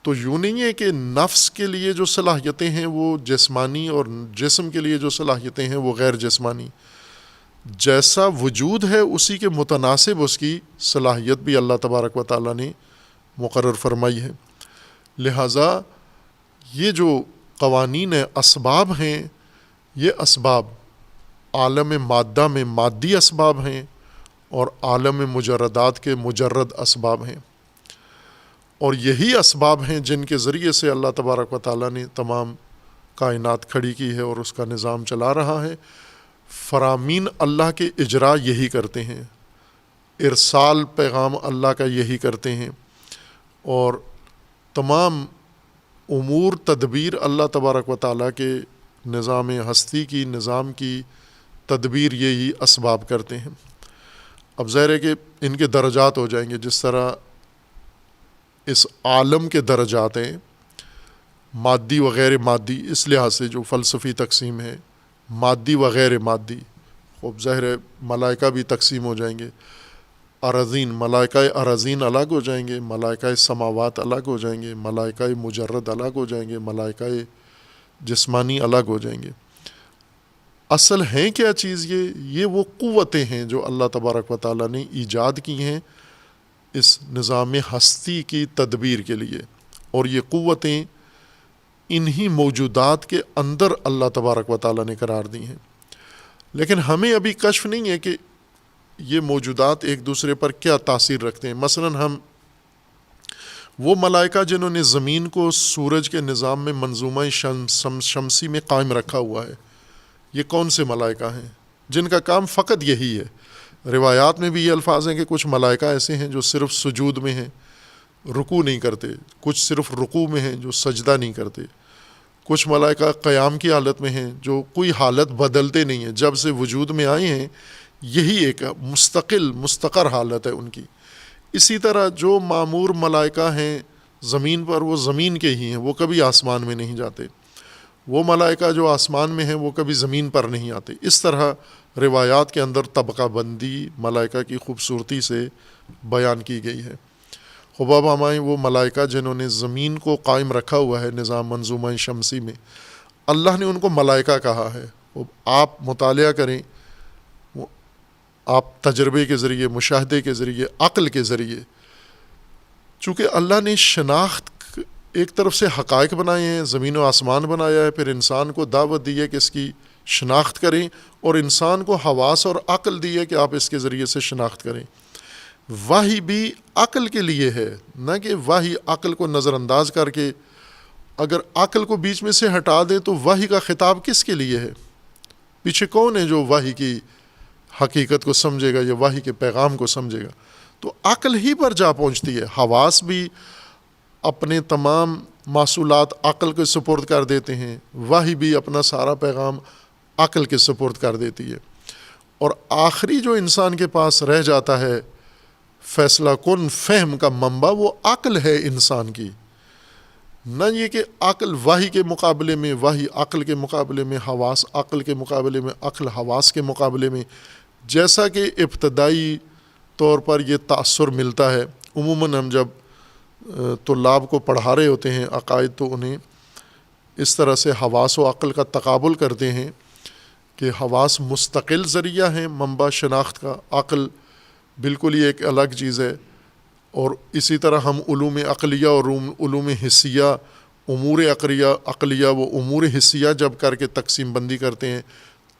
تو یوں نہیں ہے کہ نفس کے لیے جو صلاحیتیں ہیں وہ جسمانی اور جسم کے لیے جو صلاحیتیں ہیں وہ غیر جسمانی. جیسا وجود ہے اسی کے متناسب اس کی صلاحیت بھی اللہ تبارک و تعالیٰ نے مقرر فرمائی ہے. لہٰذا یہ جو قوانین اسباب ہیں، یہ اسباب عالم مادہ میں مادی اسباب ہیں اور عالم مجردات کے مجرد اسباب ہیں. اور یہی اسباب ہیں جن کے ذریعے سے اللہ تبارک و تعالیٰ نے تمام کائنات کھڑی کی ہے اور اس کا نظام چلا رہا ہے. فرامین اللہ کے اجرا یہی کرتے ہیں، ارسال پیغام اللہ کا یہی کرتے ہیں، اور تمام امور تدبیر اللہ تبارک و تعالیٰ کے نظام ہستی کی، نظام کی تدبیر یہی اسباب کرتے ہیں. اب ظاہر ہے کہ ان کے درجات ہو جائیں گے، جس طرح اس عالم کے درجات ہیں مادی و غیر مادی. اس لحاظ سے جو فلسفی تقسیم ہے مادی و غیر مادی، خوب ظاہر ہے ملائکہ بھی تقسیم ہو جائیں گے. ارزین، ملائکہ ارزین الگ ہو جائیں گے، ملائکہ سماوات الگ ہو جائیں گے، ملائکہ مجرد الگ ہو جائیں گے، ملائکہ جسمانی الگ ہو جائیں گے. اصل ہیں کیا چیز؟ یہ وہ قوتیں ہیں جو اللہ تبارک و تعالیٰ نے ایجاد کی ہیں اس نظام ہستی کی تدبیر کے لیے. اور یہ قوتیں انہی موجودات کے اندر اللہ تبارک و تعالیٰ نے قرار دی ہیں. لیکن ہمیں ابھی کشف نہیں ہے کہ یہ موجودات ایک دوسرے پر کیا تاثیر رکھتے ہیں. مثلا ہم وہ ملائکہ جنہوں نے زمین کو سورج کے نظام میں منظومہ شمسی میں قائم رکھا ہوا ہے، یہ کون سے ملائکہ ہیں جن کا کام فقط یہی ہے؟ روایات میں بھی یہ الفاظ ہیں کہ کچھ ملائکہ ایسے ہیں جو صرف سجود میں ہیں، رکوع نہیں کرتے، کچھ صرف رکوع میں ہیں جو سجدہ نہیں کرتے، کچھ ملائکہ قیام کی حالت میں ہیں جو کوئی حالت بدلتے نہیں ہیں، جب سے وجود میں آئے ہیں یہی ایک مستقر حالت ہے ان کی. اسی طرح جو معمور ملائکہ ہیں زمین پر، وہ زمین کے ہی ہیں، وہ کبھی آسمان میں نہیں جاتے. وہ ملائکہ جو آسمان میں ہیں وہ کبھی زمین پر نہیں آتے. اس طرح روایات کے اندر طبقہ بندی ملائکہ کی خوبصورتی سے بیان کی گئی ہے. خباب ہمائیں وہ ملائکہ جنہوں نے زمین کو قائم رکھا ہوا ہے نظام منظومہ شمسی میں، اللہ نے ان کو ملائکہ کہا ہے. آپ مطالعہ کریں، آپ تجربے کے ذریعے، مشاہدے کے ذریعے، عقل کے ذریعے، چونکہ اللہ نے شناخت ایک طرف سے حقائق بنائے ہیں، زمین و آسمان بنایا ہے، پھر انسان کو دعوت دی ہے کہ اس کی شناخت کریں، اور انسان کو حواس اور عقل دی ہے کہ آپ اس کے ذریعے سے شناخت کریں. وحی بھی عقل کے لیے ہے، نہ کہ وحی عقل کو نظر انداز کر کے اگر عقل کو بیچ میں سے ہٹا دیں تو وحی کا خطاب کس کے لیے ہے؟ پیچھے کون ہے جو وحی کی حقیقت کو سمجھے گا یا وحی کے پیغام کو سمجھے گا؟ تو عقل ہی پر جا پہنچتی ہے. حواس بھی اپنے تمام محصولات عقل کے سپرد کر دیتے ہیں، وحی بھی اپنا سارا پیغام عقل کے سپرد کر دیتی ہے. اور آخری جو انسان کے پاس رہ جاتا ہے فیصلہ کن فہم کا منبع، وہ عقل ہے انسان کی. نہ یہ کہ عقل وحی کے مقابلے میں، وحی عقل کے مقابلے میں، حواس عقل کے مقابلے میں، عقل حواس کے مقابلے میں. جیسا کہ ابتدائی طور پر یہ تأثر ملتا ہے، عموماً ہم جب طلاب کو پڑھا رہے ہوتے ہیں عقائد تو انہیں اس طرح سے حواس و عقل کا تقابل کرتے ہیں کہ حواس مستقل ذریعہ ہیں منبع شناخت کا، عقل بالکل ہی ایک الگ چیز ہے. اور اسی طرح ہم علوم عقلیہ اور علوم حسیہ، امور عقلیہ و امور حسیہ جب کر کے تقسیم بندی کرتے ہیں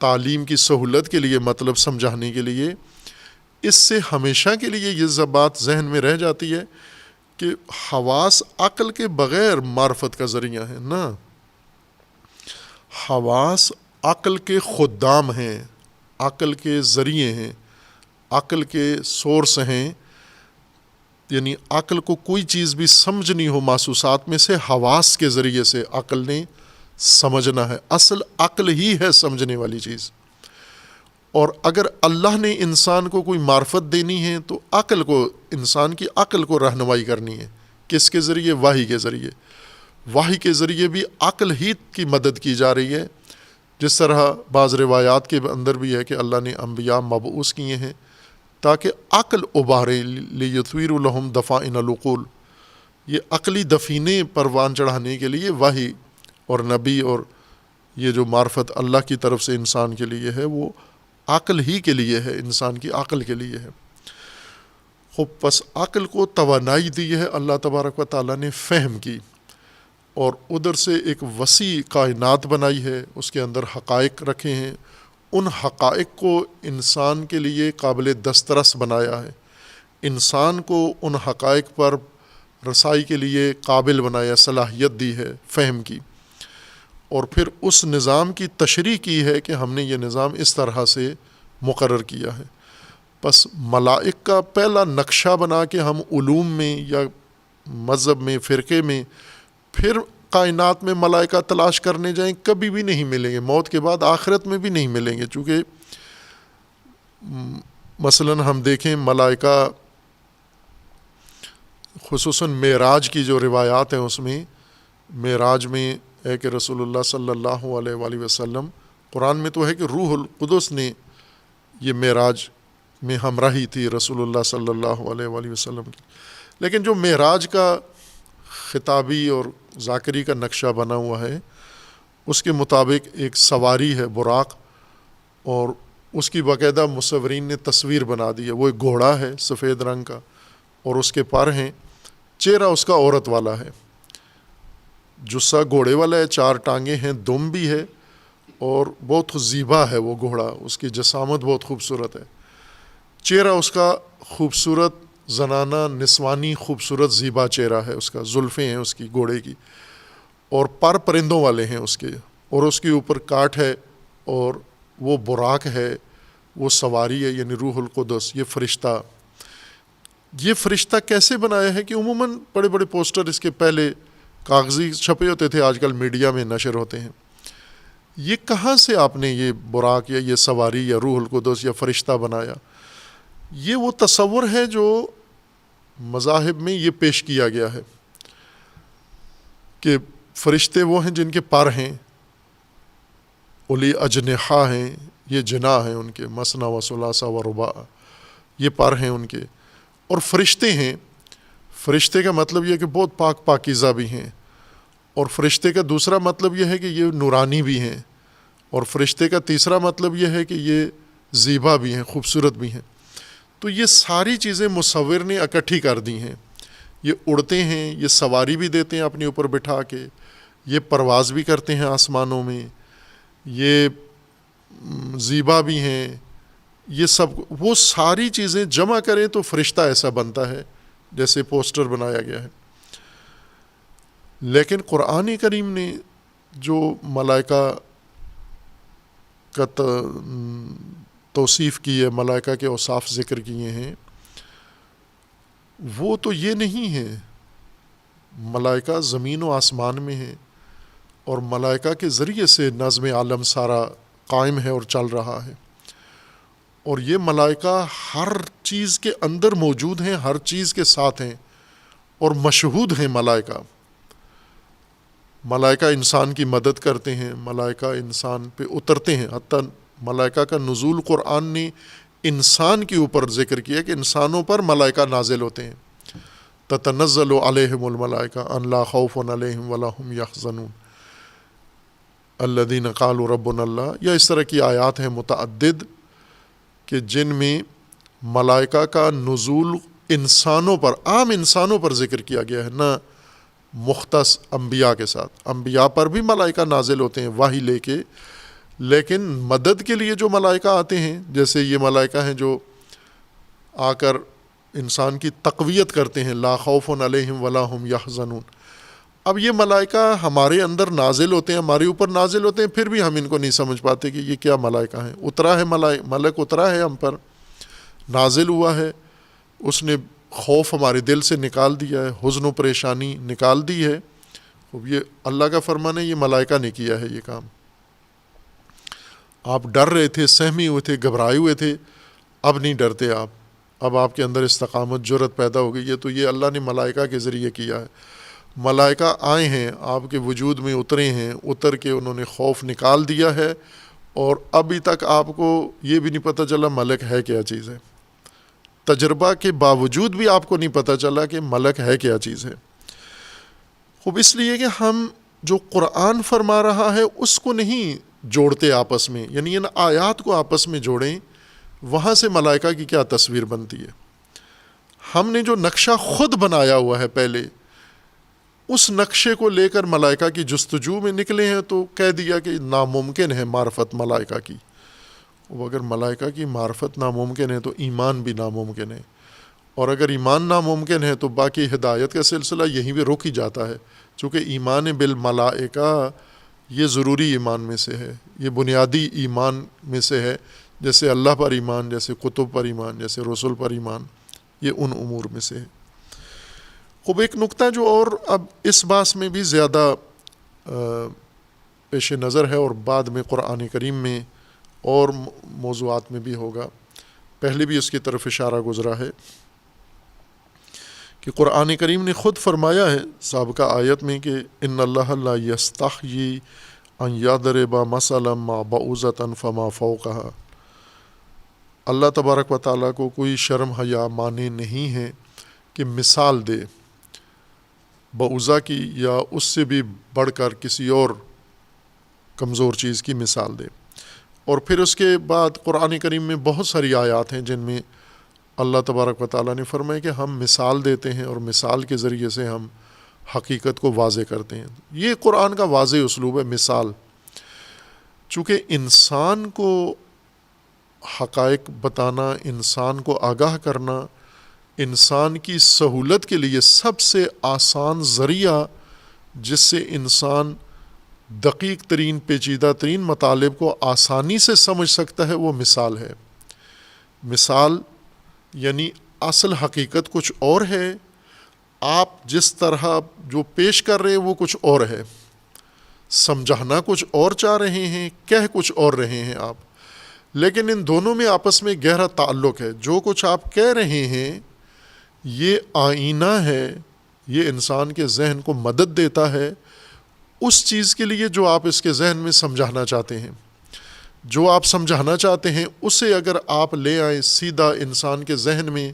تعلیم کی سہولت کے لیے، مطلب سمجھانے کے لیے، اس سے ہمیشہ کے لیے یہ بات ذہن میں رہ جاتی ہے کہ حواس عقل کے بغیر معرفت کا ذریعہ ہے نا، حواس عقل کے خدام ہیں، عقل کے ذریعے ہیں، عقل کے سورس ہیں. یعنی عقل کو کوئی چیز بھی سمجھنی ہو محسوسات میں سے، حواس کے ذریعے سے عقل نے سمجھنا ہے. اصل عقل ہی ہے سمجھنے والی چیز. اور اگر اللہ نے انسان کو کوئی معرفت دینی ہے تو عقل کو، انسان کی عقل کو رہنمائی کرنی ہے. کس کے ذریعے؟ وحی کے ذریعے. وحی کے ذریعے بھی عقل ہی کی مدد کی جا رہی ہے. جس طرح بعض روایات کے اندر بھی ہے کہ اللہ نے انبیاء مبعوث کیے ہیں تاکہ عقل ابھارے، لیطویر لہم دفائن العقول. یہ عقلی دفینے پروان چڑھانے کے لیے وحی اور نبی اور یہ جو معرفت اللہ کی طرف سے انسان کے لیے ہے وہ عقل ہی کے لیے ہے، انسان کی عقل کے لیے ہے. خب پس عقل کو توانائی دی ہے اللہ تبارک و تعالیٰ نے فہم کی، اور ادھر سے ایک وسیع کائنات بنائی ہے، اس کے اندر حقائق رکھے ہیں. ان حقائق کو انسان کے لیے قابل دسترس بنایا ہے، انسان کو ان حقائق پر رسائی کے لیے قابل بنایا، صلاحیت دی ہے فہم کی. اور پھر اس نظام کی تشریح کی ہے کہ ہم نے یہ نظام اس طرح سے مقرر کیا ہے. پس ملائک کا پہلا نقشہ بنا کے ہم علوم میں یا مذہب میں، فرقے میں، پھر کائنات میں ملائکہ تلاش کرنے جائیں کبھی بھی نہیں ملیں گے، موت کے بعد آخرت میں بھی نہیں ملیں گے. چونکہ مثلا ہم دیکھیں ملائکہ، خصوصاً معراج کی جو روایات ہیں اس میں، معراج میں ہے کہ رسول اللہ صلی اللہ علیہ وآلہ وسلم، قرآن میں تو ہے کہ روح القدس نے یہ معراج میں ہمراہی تھی رسول اللہ صلی اللہ علیہ وآلہ وسلم کی. لیکن جو معراج کا خطابی اور ذاکری کا نقشہ بنا ہوا ہے اس کے مطابق ایک سواری ہے براق، اور اس کی باقاعدہ مصورین نے تصویر بنا دی ہے. وہ ایک گھوڑا ہے سفید رنگ کا، اور اس کے پر ہیں، چہرہ اس کا عورت والا ہے، جسہ گھوڑے والا ہے، 4 ٹانگیں ہیں، دم بھی ہے، اور بہت زیبا ہے وہ گھوڑا، اس کی جسامت بہت خوبصورت ہے. چہرہ اس کا خوبصورت، زنانہ نسوانی خوبصورت زیبا چہرہ ہے اس کا، زلفیں ہیں اس کی گھوڑے کی، اور پر پرندوں والے ہیں اس کے، اور اس کے اوپر کاٹ ہے، اور وہ براق ہے، وہ سواری ہے، یعنی روح القدس. یہ فرشتہ کیسے بنایا ہے کہ عموماً بڑے بڑے پوسٹر اس کے پہلے کاغذی چھپے ہوتے تھے، آج کل میڈیا میں نشر ہوتے ہیں. یہ کہاں سے آپ نے یہ براق یا یہ سواری یا روح القدس یا فرشتہ بنایا؟ یہ وہ تصور ہے جو مذاہب میں یہ پیش کیا گیا ہے کہ فرشتے وہ ہیں جن کے پر ہیں، اولی اجنحہ ہیں، یہ جناح ہیں ان کے، مثنی و ثلاثہ و رباع، یہ پر ہیں ان کے. اور فرشتے ہیں، فرشتے کا مطلب یہ ہے کہ بہت پاک پاکیزہ بھی ہیں. اور فرشتے کا دوسرا مطلب یہ ہے کہ یہ نورانی بھی ہیں. اور فرشتے کا تیسرا مطلب یہ ہے کہ یہ زیبا بھی ہیں، خوبصورت بھی ہیں. تو یہ ساری چیزیں مصور نے اکٹھی کر دی ہیں. یہ اڑتے ہیں، یہ سواری بھی دیتے ہیں اپنے اوپر بٹھا کے، یہ پرواز بھی کرتے ہیں آسمانوں میں، یہ زیبا بھی ہیں. یہ سب وہ ساری چیزیں جمع کریں تو فرشتہ ایسا بنتا ہے جیسے پوسٹر بنایا گیا ہے. لیکن قرآن کریم نے جو ملائکہ کا توصیف کی ہے، ملائکہ کے اوصاف ذکر کیے ہیں، وہ تو یہ نہیں ہے. ملائکہ زمین و آسمان میں ہیں، اور ملائکہ کے ذریعے سے نظم عالم سارا قائم ہے اور چل رہا ہے. اور یہ ملائکہ ہر چیز کے اندر موجود ہیں، ہر چیز کے ساتھ ہیں، اور مشہود ہیں. ملائکہ انسان کی مدد کرتے ہیں، ملائکہ انسان پہ اترتے ہیں. حتیٰ ملائکہ کا نزول قرآن نے انسان کے اوپر ذکر کیا کہ انسانوں پر ملائکہ نازل ہوتے ہیں. تتنزل علیہم الملائکہ ان لا خوف علیہم ولا هم یحزنون الذین قالوا ربنا اللہ. یا اس طرح کی آیات ہیں متعدد کہ جن میں ملائکہ کا نزول انسانوں پر، عام انسانوں پر ذکر کیا گیا ہے، نہ مختص انبیاء کے ساتھ. انبیاء پر بھی ملائکہ نازل ہوتے ہیں وحی لے کے، لیکن مدد کے لیے جو ملائکہ آتے ہیں، جیسے یہ ملائکہ ہیں جو آ کر انسان کی تقویت کرتے ہیں، لا خوف علیہم ولا ہم یحزنون۔ اب یہ ملائکہ ہمارے اندر نازل ہوتے ہیں، ہمارے اوپر نازل ہوتے ہیں، پھر بھی ہم ان کو نہیں سمجھ پاتے کہ یہ کیا ملائکہ ہیں۔ اترا ہے ملک اترا ہے ہم پر، نازل ہوا ہے، اس نے خوف ہمارے دل سے نکال دیا ہے، حزن و پریشانی نکال دی ہے۔ یہ اللہ کا فرمان ہے، یہ ملائکہ نے کیا ہے یہ کام۔ آپ ڈر رہے تھے، سہمی ہوئے تھے، گھبرائے ہوئے تھے، اب نہیں ڈرتے آپ، اب آپ کے اندر استقامت، جرأت پیدا ہو گئی ہے۔ تو یہ اللہ نے ملائکہ کے ذریعے کیا ہے۔ ملائکہ آئے ہیں، آپ کے وجود میں اترے ہیں، اتر کے انہوں نے خوف نکال دیا ہے، اور ابھی تک آپ کو یہ بھی نہیں پتہ چلا ملک ہے کیا چیز ہے۔ تجربہ کے باوجود بھی آپ کو نہیں پتہ چلا کہ ملک ہے کیا چیز ہے۔ خوب اس لیے کہ ہم جو قرآن فرما رہا ہے اس کو نہیں جوڑتے آپس میں، یعنی ان آیات کو آپس میں جوڑیں، وہاں سے ملائکہ کی کیا تصویر بنتی ہے۔ ہم نے جو نقشہ خود بنایا ہوا ہے پہلے، اس نقشے کو لے کر ملائکہ کی جستجو میں نکلے ہیں، تو کہہ دیا کہ ناممکن ہے معرفت ملائکہ کی۔ وہ اگر ملائکہ کی معرفت ناممکن ہے تو ایمان بھی ناممکن ہے، اور اگر ایمان ناممکن ہے تو باقی ہدایت کا سلسلہ یہیں پہ رک ہی جاتا ہے، چونکہ ایمان بالملائکہ یہ ضروری ایمان میں سے ہے، یہ بنیادی ایمان میں سے ہے، جیسے اللہ پر ایمان، جیسے کتب پر ایمان، جیسے رسول پر ایمان، یہ ان امور میں سے ہے۔ خوب ایک نقطہ جو اور اب اس بات میں بھی زیادہ پیش نظر ہے، اور بعد میں قرآن کریم میں اور موضوعات میں بھی ہوگا، پہلے بھی اس کی طرف اشارہ گزرا ہے کہ قرآن کریم نے خود فرمایا ہے سابقہ آیت میں کہ ان اللہ لا یستحیی ان یضرب مثلا ما بعوضۃ فما فوقها، اللہ تبارک و تعالیٰ کو کوئی شرم حیا مانے نہیں ہے کہ مثال دے بعوضہ کی یا اس سے بھی بڑھ کر کسی اور کمزور چیز کی مثال دے۔ اور پھر اس کے بعد قرآن کریم میں بہت ساری آیات ہیں جن میں اللہ تبارک و تعالیٰ نے فرمایا کہ ہم مثال دیتے ہیں، اور مثال کے ذریعے سے ہم حقیقت کو واضح کرتے ہیں۔ یہ قرآن کا واضح اسلوب ہے، مثال۔ چونکہ انسان کو حقائق بتانا، انسان کو آگاہ کرنا، انسان کی سہولت کے لیے سب سے آسان ذریعہ جس سے انسان دقیق ترین، پیچیدہ ترین مطالب کو آسانی سے سمجھ سکتا ہے، وہ مثال ہے۔ مثال یعنی اصل حقیقت کچھ اور ہے، آپ جس طرح جو پیش کر رہے ہیں وہ کچھ اور ہے، سمجھانا کچھ اور چاہ رہے ہیں، کہہ کچھ اور رہے ہیں آپ، لیکن ان دونوں میں آپس میں گہرا تعلق ہے۔ جو کچھ آپ کہہ رہے ہیں یہ آئینہ ہے، یہ انسان کے ذہن کو مدد دیتا ہے اس چیز کے لیے جو آپ اس کے ذہن میں سمجھانا چاہتے ہیں۔ جو آپ سمجھانا چاہتے ہیں اسے اگر آپ لے آئیں سیدھا انسان کے ذہن میں،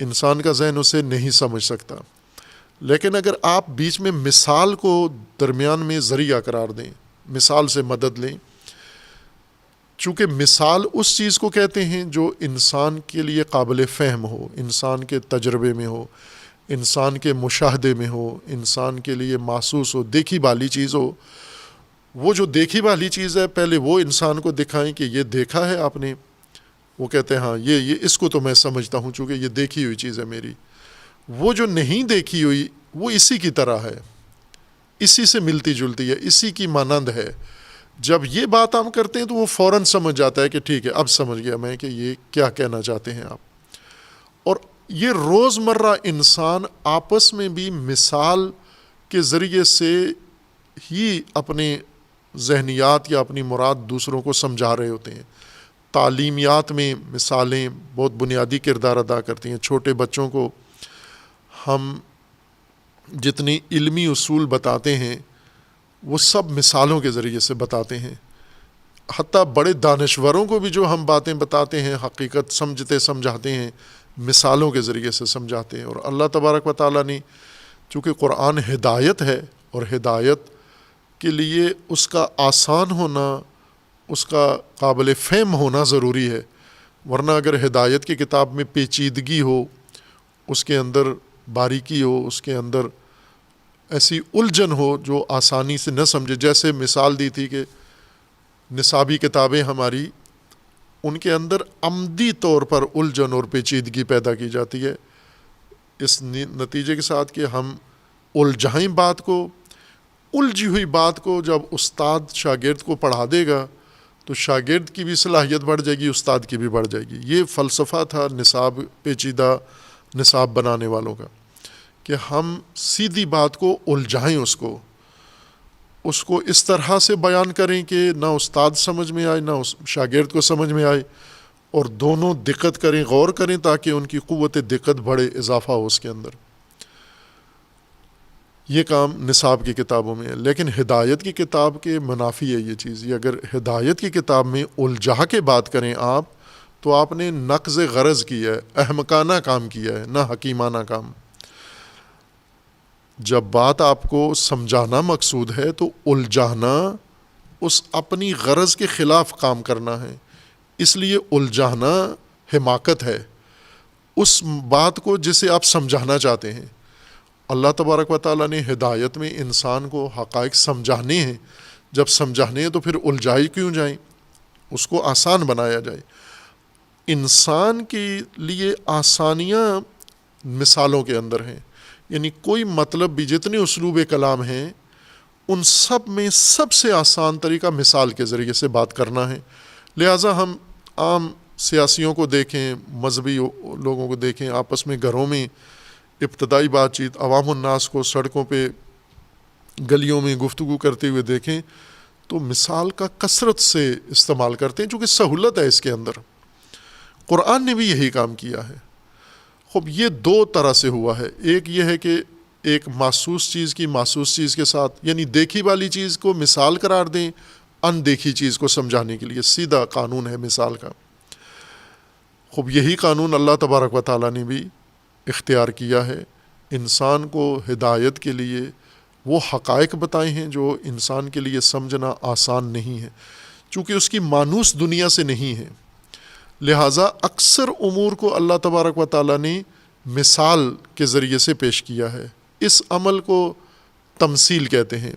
انسان کا ذہن اسے نہیں سمجھ سکتا، لیکن اگر آپ بیچ میں مثال کو درمیان میں ذریعہ قرار دیں، مثال سے مدد لیں، چونکہ مثال اس چیز کو کہتے ہیں جو انسان کے لیے قابل فہم ہو، انسان کے تجربے میں ہو، انسان کے مشاہدے میں ہو، انسان کے لیے محسوس ہو، دیکھی بھالی چیز ہو۔ وہ جو دیکھی بھالی چیز ہے پہلے وہ انسان کو دکھائیں کہ یہ دیکھا ہے آپ نے، وہ کہتے ہیں ہاں یہ اس کو تو میں سمجھتا ہوں چونکہ یہ دیکھی ہوئی چیز ہے میری۔ وہ جو نہیں دیکھی ہوئی وہ اسی کی طرح ہے، اسی سے ملتی جلتی ہے، اسی کی مانند ہے۔ جب یہ بات ہم کرتے ہیں تو وہ فوراً سمجھ جاتا ہے کہ ٹھیک ہے اب سمجھ گیا میں کہ یہ کیا کہنا چاہتے ہیں آپ۔ اور یہ روزمرہ انسان آپس میں بھی مثال کے ذریعے سے ہی اپنے ذہنیات یا اپنی مراد دوسروں کو سمجھا رہے ہوتے ہیں۔ تعلیمیات میں مثالیں بہت بنیادی کردار ادا کرتی ہیں۔ چھوٹے بچوں کو ہم جتنی علمی اصول بتاتے ہیں وہ سب مثالوں کے ذریعے سے بتاتے ہیں۔ حتیٰ بڑے دانشوروں کو بھی جو ہم باتیں بتاتے ہیں، حقیقت سمجھاتے ہیں، مثالوں کے ذریعے سے سمجھاتے ہیں۔ اور اللہ تبارک و تعالیٰ نے چونکہ قرآن ہدایت ہے، اور ہدایت کے لیے اس کا آسان ہونا، اس کا قابل فہم ہونا ضروری ہے، ورنہ اگر ہدایت کی کتاب میں پیچیدگی ہو، اس کے اندر باریکی ہو، اس کے اندر ایسی الجھن ہو جو آسانی سے نہ سمجھے، جیسے مثال دی تھی کہ نصابی کتابیں ہماری ان کے اندر عمدی طور پر الجھن اور پیچیدگی پیدا کی جاتی ہے، اس نتیجے کے ساتھ کہ ہم الجھائیں بات کو، الجھی ہوئی بات کو جب استاد شاگرد کو پڑھا دے گا تو شاگرد کی بھی صلاحیت بڑھ جائے گی، استاد کی بھی بڑھ جائے گی۔ یہ فلسفہ تھا نصاب، پیچیدہ نصاب بنانے والوں کا، کہ ہم سیدھی بات کو الجھائیں، اس کو اس طرح سے بیان کریں کہ نہ استاد سمجھ میں آئے نہ شاگرد کو سمجھ میں آئے، اور دونوں دقت کریں، غور کریں، تاکہ ان کی قوت دقت بڑھے، اضافہ ہو اس کے اندر۔ یہ کام نصاب کی کتابوں میں ہے، لیکن ہدایت کی کتاب کے منافی ہے یہ چیز۔ یہ اگر ہدایت کی کتاب میں الجھا کے بات کریں آپ، تو آپ نے نقض غرض کیا ہے، احمقانہ کام کیا ہے، نہ حکیمانہ کام۔ جب بات آپ کو سمجھانا مقصود ہے تو الجھانا اس اپنی غرض کے خلاف کام کرنا ہے، اس لیے الجھانا حماقت ہے اس بات کو جسے آپ سمجھانا چاہتے ہیں۔ اللہ تبارک و تعالیٰ نے ہدایت میں انسان کو حقائق سمجھانے ہیں، جب سمجھانے ہیں تو پھر الجھائی کیوں جائیں، اس کو آسان بنایا جائے۔ انسان کے لیے آسانیاں مثالوں کے اندر ہیں، یعنی کوئی مطلب بھی، جتنے اسلوب کلام ہیں ان سب میں سب سے آسان طریقہ مثال کے ذریعے سے بات کرنا ہے۔ لہٰذا ہم عام سیاسیوں کو دیکھیں، مذہبی لوگوں کو دیکھیں، آپس میں گھروں میں ابتدائی بات چیت، عوام الناس کو سڑکوں پہ گلیوں میں گفتگو کرتے ہوئے دیکھیں تو مثال کا کثرت سے استعمال کرتے ہیں، چونکہ سہولت ہے اس کے اندر۔ قرآن نے بھی یہی کام کیا ہے۔ خب یہ دو طرح سے ہوا ہے، ایک یہ ہے کہ ایک محسوس چیز کی محسوس چیز کے ساتھ، یعنی دیکھی والی چیز کو مثال قرار دیں ان دیکھی چیز کو سمجھانے کے لیے، سیدھا قانون ہے مثال کا۔ خب یہی قانون اللہ تبارک و تعالیٰ نے بھی اختیار کیا ہے، انسان کو ہدایت کے لیے وہ حقائق بتائے ہیں جو انسان کے لیے سمجھنا آسان نہیں ہے، چونکہ اس کی مانوس دنیا سے نہیں ہے۔ لہٰذا اکثر امور کو اللہ تبارک و تعالیٰ نے مثال کے ذریعے سے پیش کیا ہے۔ اس عمل کو تمثیل کہتے ہیں۔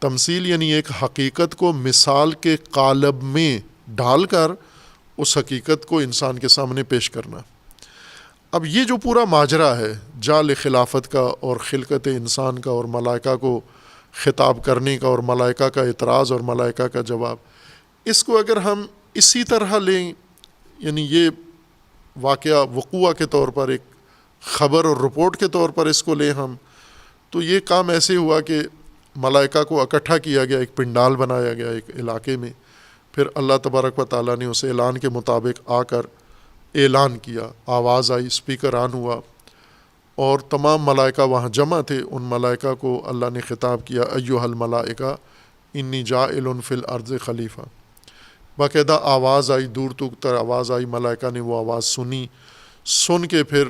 تمثیل یعنی ایک حقیقت کو مثال کے قالب میں ڈال کر اس حقیقت کو انسان کے سامنے پیش کرنا۔ اب یہ جو پورا ماجرا ہے جال خلافت کا اور خلقت انسان کا اور ملائکہ کو خطاب کرنے کا اور ملائکہ کا اعتراض اور ملائکہ کا جواب، اس کو اگر ہم اسی طرح لیں، یعنی یہ واقعہ وقوع کے طور پر ایک خبر اور رپورٹ کے طور پر اس کو لیں ہم، تو یہ کام ایسے ہوا کہ ملائکہ کو اکٹھا کیا گیا، ایک پنڈال بنایا گیا ایک علاقے میں، پھر اللہ تبارک و تعالیٰ نے اس اعلان کے مطابق آ کر اعلان کیا، آواز آئی، اسپیکر آن ہوا، اور تمام ملائکہ وہاں جمع تھے۔ ان ملائکہ کو اللہ نے خطاب کیا، ایھا الملائکہ انی جاعل فی الارض خلیفہ۔ باقاعدہ آواز آئی، دور تک آواز آئی، ملائکہ نے وہ آواز سنی، سن کے پھر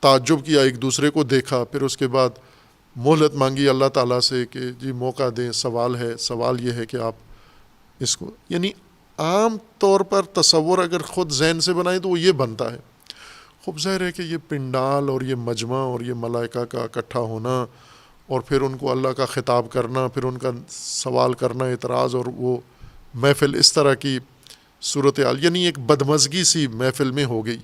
تعجب کیا، ایک دوسرے کو دیکھا، پھر اس کے بعد مہلت مانگی اللہ تعالیٰ سے کہ جی موقع دیں، سوال ہے، سوال یہ ہے کہ آپ اس کو، یعنی عام طور پر تصور اگر خود ذہن سے بنائیں تو وہ یہ بنتا ہے۔ خوب ظاہر ہے کہ یہ پنڈال اور یہ مجمع اور یہ ملائکہ کا اکٹھا ہونا اور پھر ان کو اللہ کا خطاب کرنا، پھر ان کا سوال کرنا، اعتراض، اور وہ محفل اس طرح کی صورتحال، یعنی ایک بدمزگی سی محفل میں ہو گئی۔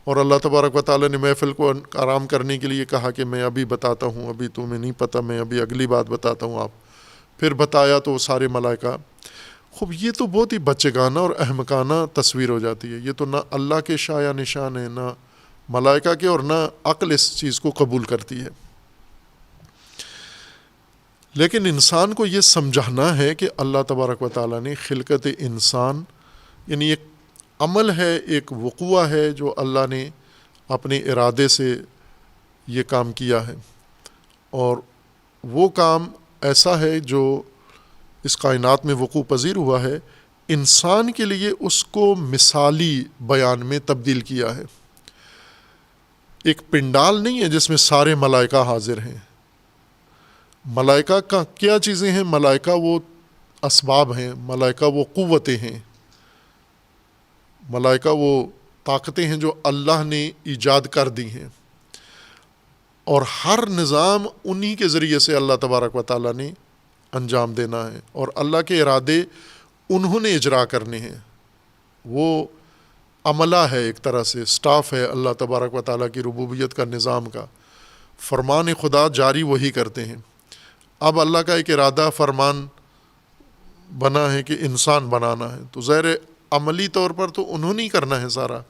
اور اللہ تبارک و تعالیٰ نے محفل کو آرام کرنے کے لیے کہا کہ میں ابھی بتاتا ہوں، ابھی تمہیں نہیں پتہ، میں ابھی اگلی بات بتاتا ہوں۔ آپ پھر بتایا تو سارے ملائکہ، خوب یہ تو بہت ہی بچگانہ اور احمقانہ تصویر ہو جاتی ہے۔ یہ تو نہ اللہ کے شایع نشان ہے، نہ ملائکہ کے، اور نہ عقل اس چیز کو قبول کرتی ہے۔ لیکن انسان کو یہ سمجھانا ہے کہ اللہ تبارک و تعالیٰ نے خلقت انسان، یعنی ایک عمل ہے، ایک وقوع ہے جو اللہ نے اپنے ارادے سے یہ کام کیا ہے، اور وہ کام ایسا ہے جو اس کائنات میں وقوع پذیر ہوا ہے، انسان کے لیے اس کو مثالی بیان میں تبدیل کیا ہے۔ ایک پنڈال نہیں ہے جس میں سارے ملائکہ حاضر ہیں۔ ملائکہ کا کیا چیزیں ہیں؟ ملائکہ وہ اسباب ہیں، ملائکہ وہ قوتیں ہیں، ملائکہ وہ طاقتیں ہیں جو اللہ نے ایجاد کر دی ہیں، اور ہر نظام انہی کے ذریعے سے اللہ تبارک و تعالیٰ نے انجام دینا ہے، اور اللہ کے ارادے انہوں نے اجرا کرنے ہیں۔ وہ عملہ ہے، ایک طرح سے سٹاف ہے اللہ تبارک و تعالیٰ کی ربوبیت کا نظام کا. فرمان خدا جاری وہی کرتے ہیں. اب اللہ کا ایک ارادہ فرمان بنا ہے کہ انسان بنانا ہے، تو ظاہر عملی طور پر تو انہوں نے کرنا ہے سارا،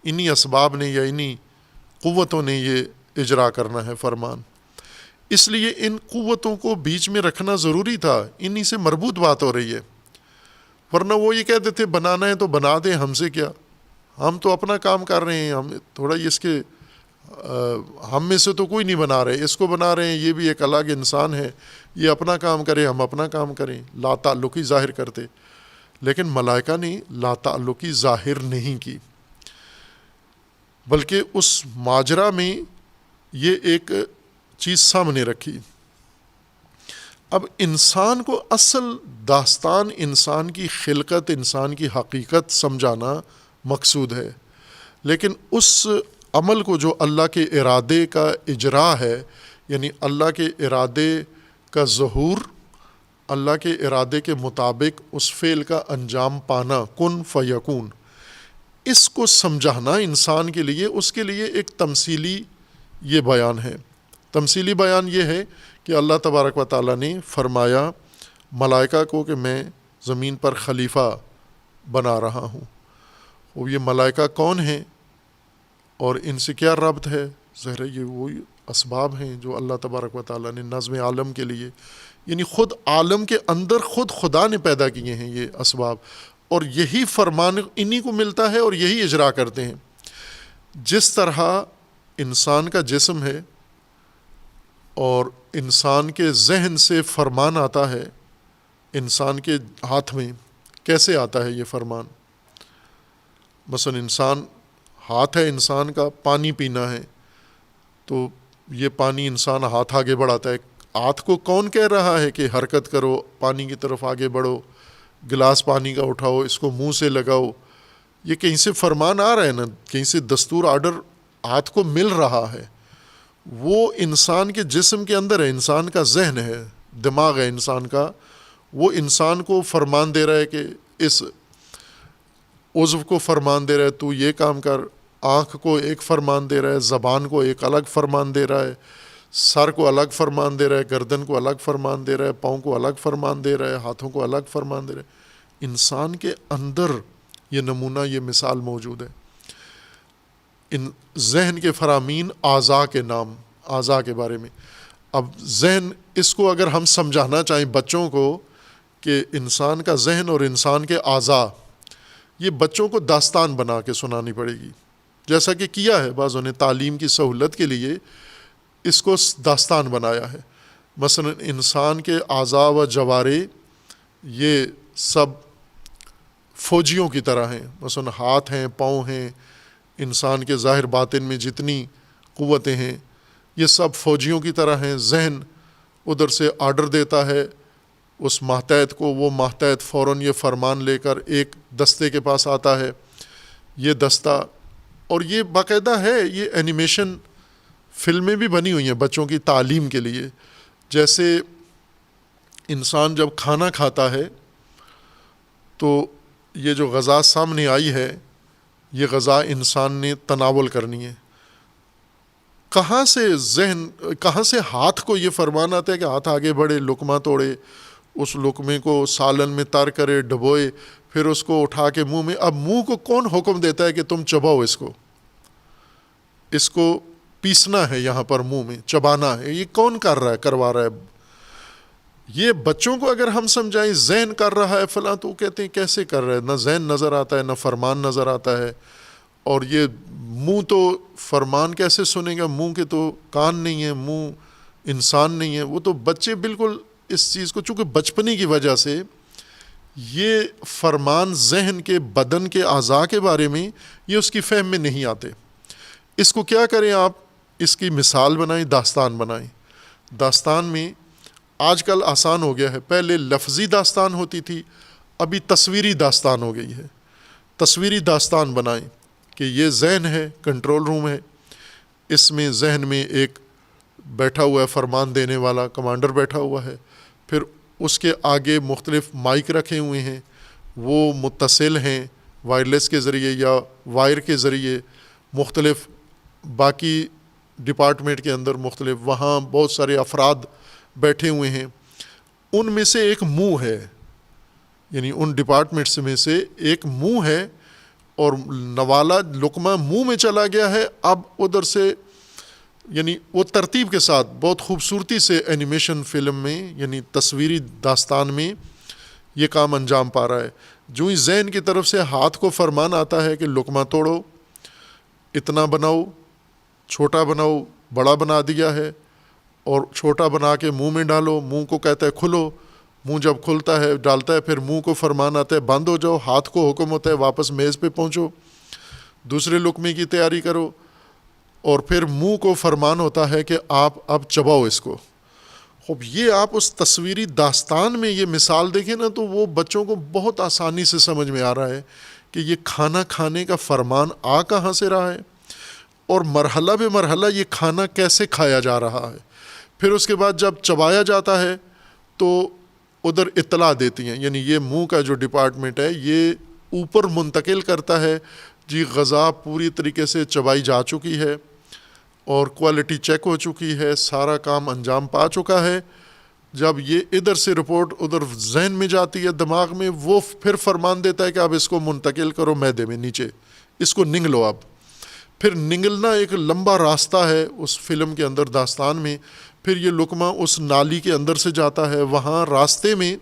انہی اسباب نے یا انہی قوتوں نے یہ اجرا کرنا ہے فرمان. اس لیے ان قوتوں کو بیچ میں رکھنا ضروری تھا، انہی سے مربوط بات ہو رہی ہے. ورنہ وہ یہ کہتے تھے بنانا ہے تو بنا دیں، ہم سے کیا، ہم تو اپنا کام کر رہے ہیں، ہم تھوڑا اس کے ہم میں سے تو کوئی نہیں بنا رہے، اس کو بنا رہے ہیں، یہ بھی ایک الگ انسان ہے، یہ اپنا کام کرے ہم اپنا کام کریں، لا تعلقی ظاہر کرتے. لیکن ملائکہ نے لا تعلقی ظاہر نہیں کی، بلکہ اس ماجرا میں یہ ایک چیز سامنے رکھی. اب انسان کو اصل داستان، انسان کی خلقت، انسان کی حقیقت سمجھانا مقصود ہے، لیکن اس عمل کو جو اللہ کے ارادے کا اجرا ہے، یعنی اللہ کے ارادے کا ظہور، اللہ کے ارادے کے مطابق اس فعل کا انجام پانا، کن فیکون، اس کو سمجھانا انسان کے لیے، اس کے لیے ایک تمثیلی یہ بیان ہے. تمثیلی بیان یہ ہے کہ اللہ تبارک و تعالیٰ نے فرمایا ملائکہ کو کہ میں زمین پر خلیفہ بنا رہا ہوں. وہ یہ ملائکہ کون ہیں اور ان سے کیا ربط ہے؟ ظاہر یہ وہی اسباب ہیں جو اللہ تبارک و تعالیٰ نے نظم عالم کے لیے، یعنی خود عالم کے اندر خود خدا نے پیدا کیے ہیں یہ اسباب، اور یہی فرمان انہی کو ملتا ہے اور یہی اجرا کرتے ہیں. جس طرح انسان کا جسم ہے اور انسان کے ذہن سے فرمان آتا ہے، انسان کے ہاتھ میں کیسے آتا ہے یہ فرمان؟ مثلا انسان، ہاتھ ہے انسان کا، پانی پینا ہے تو یہ پانی انسان ہاتھ آگے بڑھاتا ہے. ہاتھ کو کون کہہ رہا ہے کہ حرکت کرو، پانی کی طرف آگے بڑھو، گلاس پانی کا اٹھاؤ، اس کو منہ سے لگاؤ؟ یہ کہیں سے فرمان آ رہا ہے نا، کہیں سے دستور آرڈر ہاتھ کو مل رہا ہے. وہ انسان کے جسم کے اندر ہے، انسان کا ذہن ہے، دماغ ہے انسان کا، وہ انسان کو فرمان دے رہا ہے کہ اس عضو کو فرمان دے رہا ہے تو یہ کام کر، آنکھ کو ایک فرمان دے رہا ہے، زبان کو ایک الگ فرمان دے رہا ہے، سر کو الگ فرمان دے رہا ہے، گردن کو الگ فرمان دے رہا ہے، پاؤں کو الگ فرمان دے رہا ہے، ہاتھوں کو الگ فرمان دے رہا ہے. انسان کے اندر یہ نمونہ، یہ مثال موجود ہے. ان ذہن کے فرامین اعضاء کے نام، اعضاء کے بارے میں. اب ذہن، اس کو اگر ہم سمجھانا چاہیں بچوں کو کہ انسان کا ذہن اور انسان کے اعضاء، یہ بچوں کو داستان بنا کے سنانی پڑے گی، جیسا کہ کیا ہے بعضوں نے تعلیم کی سہولت کے لیے اس کو داستان بنایا ہے. مثلا انسان کے اعضاء و جوارے یہ سب فوجیوں کی طرح ہیں. مثلا ہاتھ ہیں، پاؤں ہیں، انسان کے ظاہر باطن میں جتنی قوتیں ہیں یہ سب فوجیوں کی طرح ہیں. ذہن ادھر سے آرڈر دیتا ہے اس ماتحت کو، وہ ماتحت فوراً یہ فرمان لے کر ایک دستے کے پاس آتا ہے، یہ دستہ، اور یہ باقاعدہ ہے، یہ اینیمیشن فلمیں بھی بنی ہوئی ہیں بچوں کی تعلیم کے لیے. جیسے انسان جب کھانا کھاتا ہے تو یہ جو غذا سامنے آئی ہے، یہ غذا انسان نے تناول کرنی ہے. کہاں سے ذہن، کہاں سے ہاتھ کو یہ فرمان آتا ہے کہ ہاتھ آگے بڑھے، لقمہ توڑے، اس لقمے کو سالن میں تر کرے، ڈبوئے، پھر اس کو اٹھا کے منہ میں. اب منہ کو کون حکم دیتا ہے کہ تم چباؤ، اس کو پیسنا ہے، یہاں پر منہ میں چبانا ہے؟ یہ کون کر رہا ہے، کروا رہا ہے؟ یہ بچوں کو اگر ہم سمجھائیں ذہن کر رہا ہے فلاں، تو کہتے ہیں کیسے کر رہا ہے؟ نہ ذہن نظر آتا ہے، نہ فرمان نظر آتا ہے. اور یہ منہ تو فرمان کیسے سنے گا؟ منہ کے تو کان نہیں ہیں، منہ انسان نہیں ہے. وہ تو بچے بالکل اس چیز کو، چونکہ بچپنے کی وجہ سے یہ فرمان ذہن کے، بدن کے اعضاء کے بارے میں یہ اس کی فہم میں نہیں آتے. اس کو کیا کریں آپ؟ اس کی مثال بنائیں، داستان بنائیں. داستان میں آج کل آسان ہو گیا ہے، پہلے لفظی داستان ہوتی تھی، ابھی تصویری داستان ہو گئی ہے. تصویری داستان بنائیں کہ یہ ذہن ہے، کنٹرول روم ہے، اس میں ذہن میں ایک بیٹھا ہوا ہے فرمان دینے والا، کمانڈر بیٹھا ہوا ہے، پھر اس کے آگے مختلف مائک رکھے ہوئے ہیں، وہ متصل ہیں وائرلیس کے ذریعے یا وائر کے ذریعے مختلف باقی ڈپارٹمنٹ کے اندر مختلف وہاں بہت سارے افراد بیٹھے ہوئے ہیں، ان میں سے ایک منہ ہے، یعنی ان ڈپارٹمنٹس میں سے ایک منہ ہے اور نوالا لقمہ منہ میں چلا گیا ہے، اب ادھر سے یعنی وہ ترتیب کے ساتھ بہت خوبصورتی سے اینیمیشن فلم میں یعنی تصویری داستان میں یہ کام انجام پا رہا ہے۔ جو ہی ذہن کی طرف سے ہاتھ کو فرمان آتا ہے کہ لقمہ توڑو، اتنا بناؤ، چھوٹا بناؤ، بڑا بنا دیا ہے، اور چھوٹا بنا کے منہ میں ڈالو، منہ کو کہتا ہے کھلو، منہ جب کھلتا ہے ڈالتا ہے، پھر منہ کو فرمان آتا ہے بند ہو جاؤ، ہاتھ کو حکم ہوتا ہے واپس میز پہ پہنچو، دوسرے لقمے کی تیاری کرو، اور پھر منہ کو فرمان ہوتا ہے کہ آپ اب چباؤ اس کو۔ خوب یہ آپ اس تصویری داستان میں یہ مثال دیکھیں نا تو وہ بچوں کو بہت آسانی سے سمجھ میں آ رہا ہے کہ یہ کھانا کھانے کا فرمان آ کہاں سے رہا ہے، اور مرحلہ بے مرحلہ یہ کھانا کیسے کھایا جا رہا ہے۔ پھر اس کے بعد جب چبایا جاتا ہے تو ادھر اطلاع دیتی ہیں، یعنی یہ منہ کا جو ڈپارٹمنٹ ہے یہ اوپر منتقل کرتا ہے جی غذا پوری طریقے سے چبائی جا چکی ہے اور کوالٹی چیک ہو چکی ہے، سارا کام انجام پا چکا ہے۔ جب یہ ادھر سے رپورٹ ادھر ذہن میں جاتی ہے دماغ میں، وہ پھر فرمان دیتا ہے کہ اب اس کو منتقل کرو معدے میں نیچے، اس کو نگلو۔ اب پھر نگلنا ایک لمبا راستہ ہے اس فلم کے اندر داستان میں، پھر یہ لقمہ اس نالی کے اندر سے جاتا ہے، وہاں راستے میں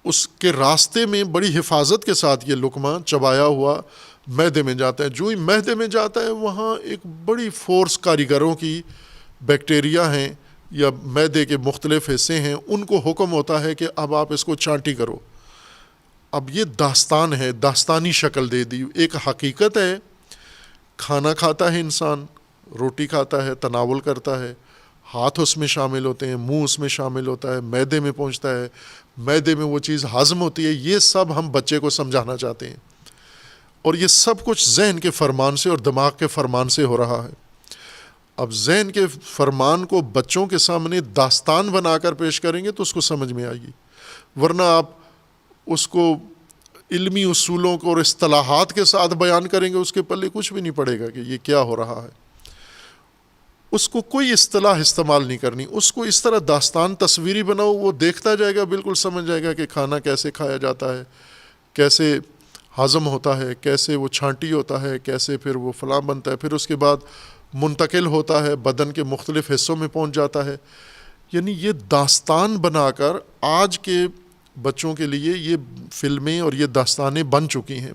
اس کے راستے میں بڑی حفاظت کے ساتھ یہ لقمہ چبایا ہوا معدے میں جاتا ہے۔ جو ہی معدے میں جاتا ہے وہاں ایک بڑی فورس کاریگروں کی بیکٹیریا ہیں یا معدے کے مختلف حصے ہیں، ان کو حکم ہوتا ہے کہ اب آپ اس کو چانٹی کرو۔ اب یہ داستان ہے، داستانی شکل دے دی، ایک حقیقت ہے۔ کھانا کھاتا ہے انسان، روٹی کھاتا ہے، تناول کرتا ہے، ہاتھ اس میں شامل ہوتے ہیں، منہ اس میں شامل ہوتا ہے، معدے میں پہنچتا ہے، معدے میں وہ چیز ہضم ہوتی ہے۔ یہ سب ہم بچے کو سمجھانا چاہتے ہیں، اور یہ سب کچھ ذہن کے فرمان سے اور دماغ کے فرمان سے ہو رہا ہے۔ اب ذہن کے فرمان کو بچوں کے سامنے داستان بنا کر پیش کریں گے تو اس کو سمجھ میں آئے گی، ورنہ آپ اس کو علمی اصولوں کو اور اصطلاحات کے ساتھ بیان کریں گے، اس کے پلے کچھ بھی نہیں پڑے گا کہ یہ کیا ہو رہا ہے۔ اس کو کوئی اصطلاح استعمال نہیں کرنی، اس کو اس طرح داستان تصویری بناؤ، وہ دیکھتا جائے گا، بالکل سمجھ جائے گا کہ کھانا کیسے کھایا جاتا ہے، کیسے ہضم ہوتا ہے، کیسے وہ چھانٹی ہوتا ہے، کیسے پھر وہ فلاں بنتا ہے، پھر اس کے بعد منتقل ہوتا ہے، بدن کے مختلف حصوں میں پہنچ جاتا ہے۔ یعنی یہ داستان بنا کر آج کے بچوں کے لیے یہ فلمیں اور یہ داستانیں بن چکی ہیں۔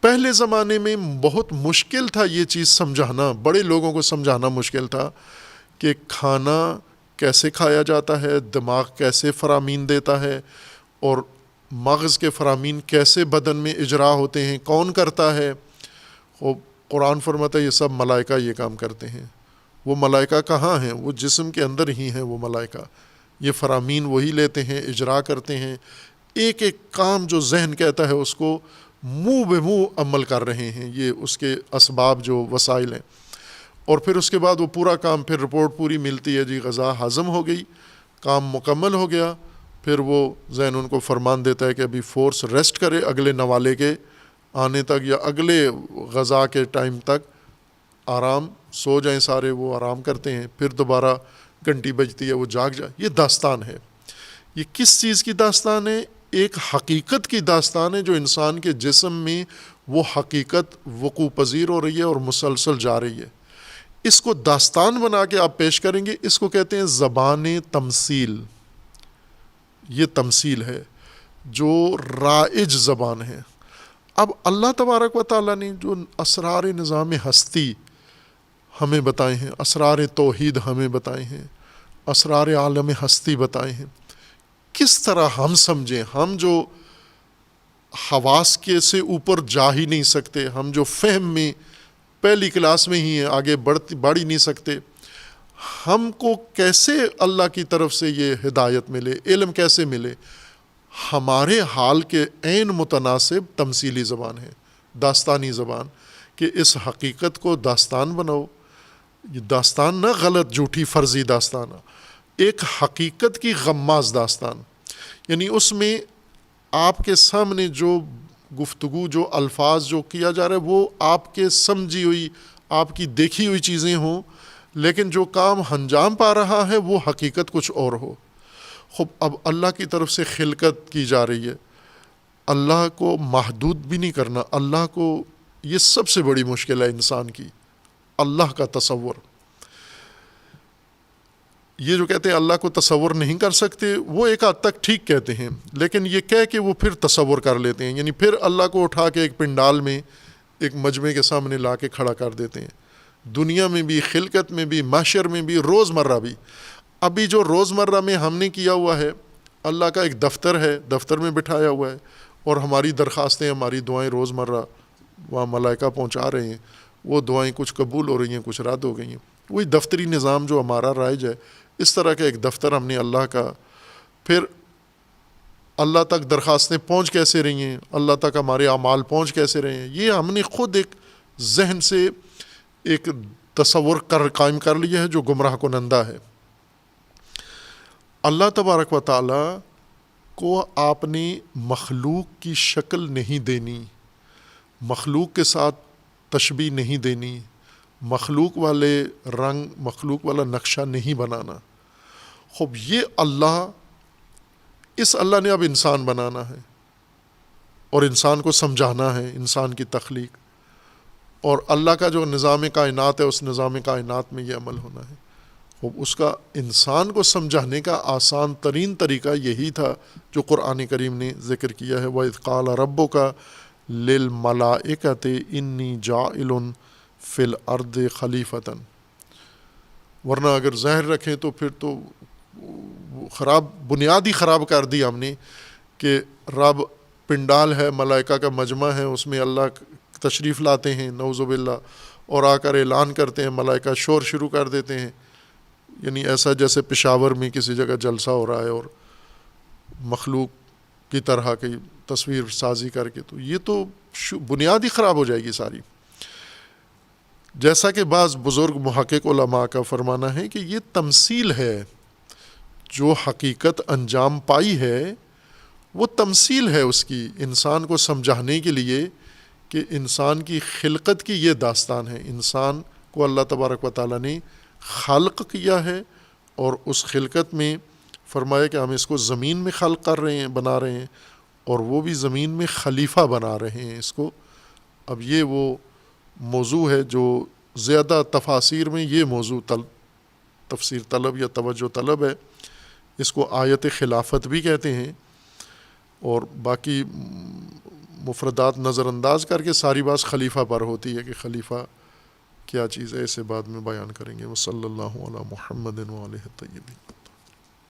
پہلے زمانے میں بہت مشکل تھا یہ چیز سمجھانا، بڑے لوگوں کو سمجھانا مشکل تھا کہ کھانا کیسے کھایا جاتا ہے، دماغ کیسے فرامین دیتا ہے، اور مغز کے فرامین کیسے بدن میں اجرا ہوتے ہیں، کون کرتا ہے۔ قرآن فرماتا ہے یہ سب ملائکہ یہ کام کرتے ہیں۔ وہ ملائکہ کہاں ہیں؟ وہ جسم کے اندر ہی ہیں وہ ملائکہ، یہ فرامین وہی لیتے ہیں، اجرا کرتے ہیں، ایک ایک کام جو ذہن کہتا ہے اس کو منہ بے منہ عمل کر رہے ہیں، یہ اس کے اسباب جو وسائل ہیں۔ اور پھر اس کے بعد وہ پورا کام، پھر رپورٹ پوری ملتی ہے جی غذا ہضم ہو گئی، کام مکمل ہو گیا، پھر وہ ذہن ان کو فرمان دیتا ہے کہ ابھی فورس ریسٹ کرے اگلے نوالے کے آنے تک یا اگلے غذا کے ٹائم تک، آرام، سو جائیں سارے، وہ آرام کرتے ہیں، پھر دوبارہ گھنٹی بجتی ہے وہ جاگ جائے۔ یہ داستان ہے۔ یہ کس چیز کی داستان ہے؟ ایک حقیقت کی داستان ہے جو انسان کے جسم میں وہ حقیقت وقوع پذیر ہو رہی ہے اور مسلسل جا رہی ہے۔ اس کو داستان بنا کے آپ پیش کریں گے، اس کو کہتے ہیں زبان تمثیل۔ یہ تمثیل ہے جو رائج زبان ہے۔ اب اللہ تبارک و تعالیٰ نے جو اسرار نظام ہستی ہمیں بتائے ہیں، اسرار توحید ہمیں بتائے ہیں، اسرار عالم ہستی بتائے ہیں، کس طرح ہم سمجھیں؟ ہم جو حواس کے سے اوپر جا ہی نہیں سکتے، ہم جو فہم میں پہلی کلاس میں ہی ہیں، آگے بڑھ ہی نہیں سکتے، ہم کو کیسے اللہ کی طرف سے یہ ہدایت ملے، علم کیسے ملے؟ ہمارے حال کے عین متناسب تمثیلی زبان ہے، داستانی زبان، کہ اس حقیقت کو داستان بناؤ۔ یہ داستان نہ غلط جھوٹی فرضی داستان، ایک حقیقت کی غماز داستان، یعنی اس میں آپ کے سامنے جو گفتگو جو الفاظ جو کیا جا رہا ہے وہ آپ کے سمجھی ہوئی آپ کی دیکھی ہوئی چیزیں ہوں، لیکن جو کام انجام پا رہا ہے وہ حقیقت کچھ اور ہو۔ خب اب اللہ کی طرف سے خلقت کی جا رہی ہے، اللہ کو محدود بھی نہیں کرنا۔ اللہ کو، یہ سب سے بڑی مشکل ہے انسان کی، اللہ کا تصور۔ یہ جو کہتے ہیں اللہ کو تصور نہیں کر سکتے، وہ ایک حد تک ٹھیک کہتے ہیں، لیکن یہ کہہ کے وہ پھر تصور کر لیتے ہیں، یعنی پھر اللہ کو اٹھا کے ایک پنڈال میں ایک مجمع کے سامنے لا کے کھڑا کر دیتے ہیں، دنیا میں بھی، خلقت میں بھی، محشر میں بھی، روزمرہ بھی۔ ابھی جو روزمرہ میں ہم نے کیا ہوا ہے، اللہ کا ایک دفتر ہے، دفتر میں بٹھایا ہوا ہے، اور ہماری درخواستیں، ہماری دعائیں روزمرہ وہاں ملائکہ پہنچا رہے ہیں، وہ دعائیں کچھ قبول ہو رہی ہیں، کچھ رد ہو گئی ہیں۔ وہی دفتری نظام جو ہمارا رائج ہے، اس طرح کا ایک دفتر ہم نے اللہ کا۔ پھر اللہ تک درخواستیں پہنچ کیسے رہی ہیں، اللہ تک ہمارے اعمال پہنچ کیسے رہے ہیں، یہ ہم نے خود ایک ذہن سے ایک تصور قائم کر لیا ہے جو گمراہ کنندہ ہے۔ اللہ تبارک و تعالی کو آپ نے مخلوق کی شکل نہیں دینی، مخلوق کے ساتھ تشبیہ نہیں دینی، مخلوق والے رنگ، مخلوق والا نقشہ نہیں بنانا۔ خب یہ اللہ، اس اللہ نے اب انسان بنانا ہے اور انسان کو سمجھانا ہے، انسان کی تخلیق، اور اللہ کا جو نظام کائنات ہے اس نظام کائنات میں یہ عمل ہونا ہے۔ خب اس کا انسان کو سمجھانے کا آسان ترین طریقہ یہی تھا جو قرآن کریم نے ذکر کیا ہے، وَإِذْ قَالَ رَبُّكَ لِلْمَلَائِكَةِ إِنِّي جَاعِلٌ فِي الْأَرْضِ خَلِيفَةً۔ ورنہ اگر ظاہر رکھیں تو پھر تو خراب، بنیاد ہی خراب کر دی ہم نے، کہ رب پنڈال ہے، ملائکہ کا مجمع ہے، اس میں اللہ تشریف لاتے ہیں نعوذ باللہ، اور آ کر اعلان کرتے ہیں، ملائکہ شور شروع کر دیتے ہیں، یعنی ایسا جیسے پشاور میں کسی جگہ جلسہ ہو رہا ہے اور مخلوق کی طرح کی تصویر سازی کر کے، تو یہ تو بنیاد ہی خراب ہو جائے گی ساری۔ جیسا کہ بعض بزرگ محقق علماء کا فرمانا ہے کہ یہ تمثیل ہے، جو حقیقت انجام پائی ہے وہ تمثیل ہے اس کی، انسان کو سمجھانے کے لیے کہ انسان کی خلقت کی یہ داستان ہے۔ انسان کو اللہ تبارک و تعالیٰ نے خلق کیا ہے، اور اس خلقت میں فرمایا کہ ہم اس کو زمین میں خلق کر رہے ہیں، بنا رہے ہیں، اور وہ بھی زمین میں خلیفہ بنا رہے ہیں اس کو۔ اب یہ وہ موضوع ہے جو زیادہ تفاسیر میں یہ موضوع تفسیر طلب یا توجہ طلب ہے، اس کو آیت خلافت بھی کہتے ہیں، اور باقی مفردات نظر انداز کر کے ساری بات خلیفہ پر ہوتی ہے کہ خلیفہ کیا چیز ہے، اسے بعد میں بیان کریں گے۔ وصلی اللہ علی محمد وآلہ الطیبین۔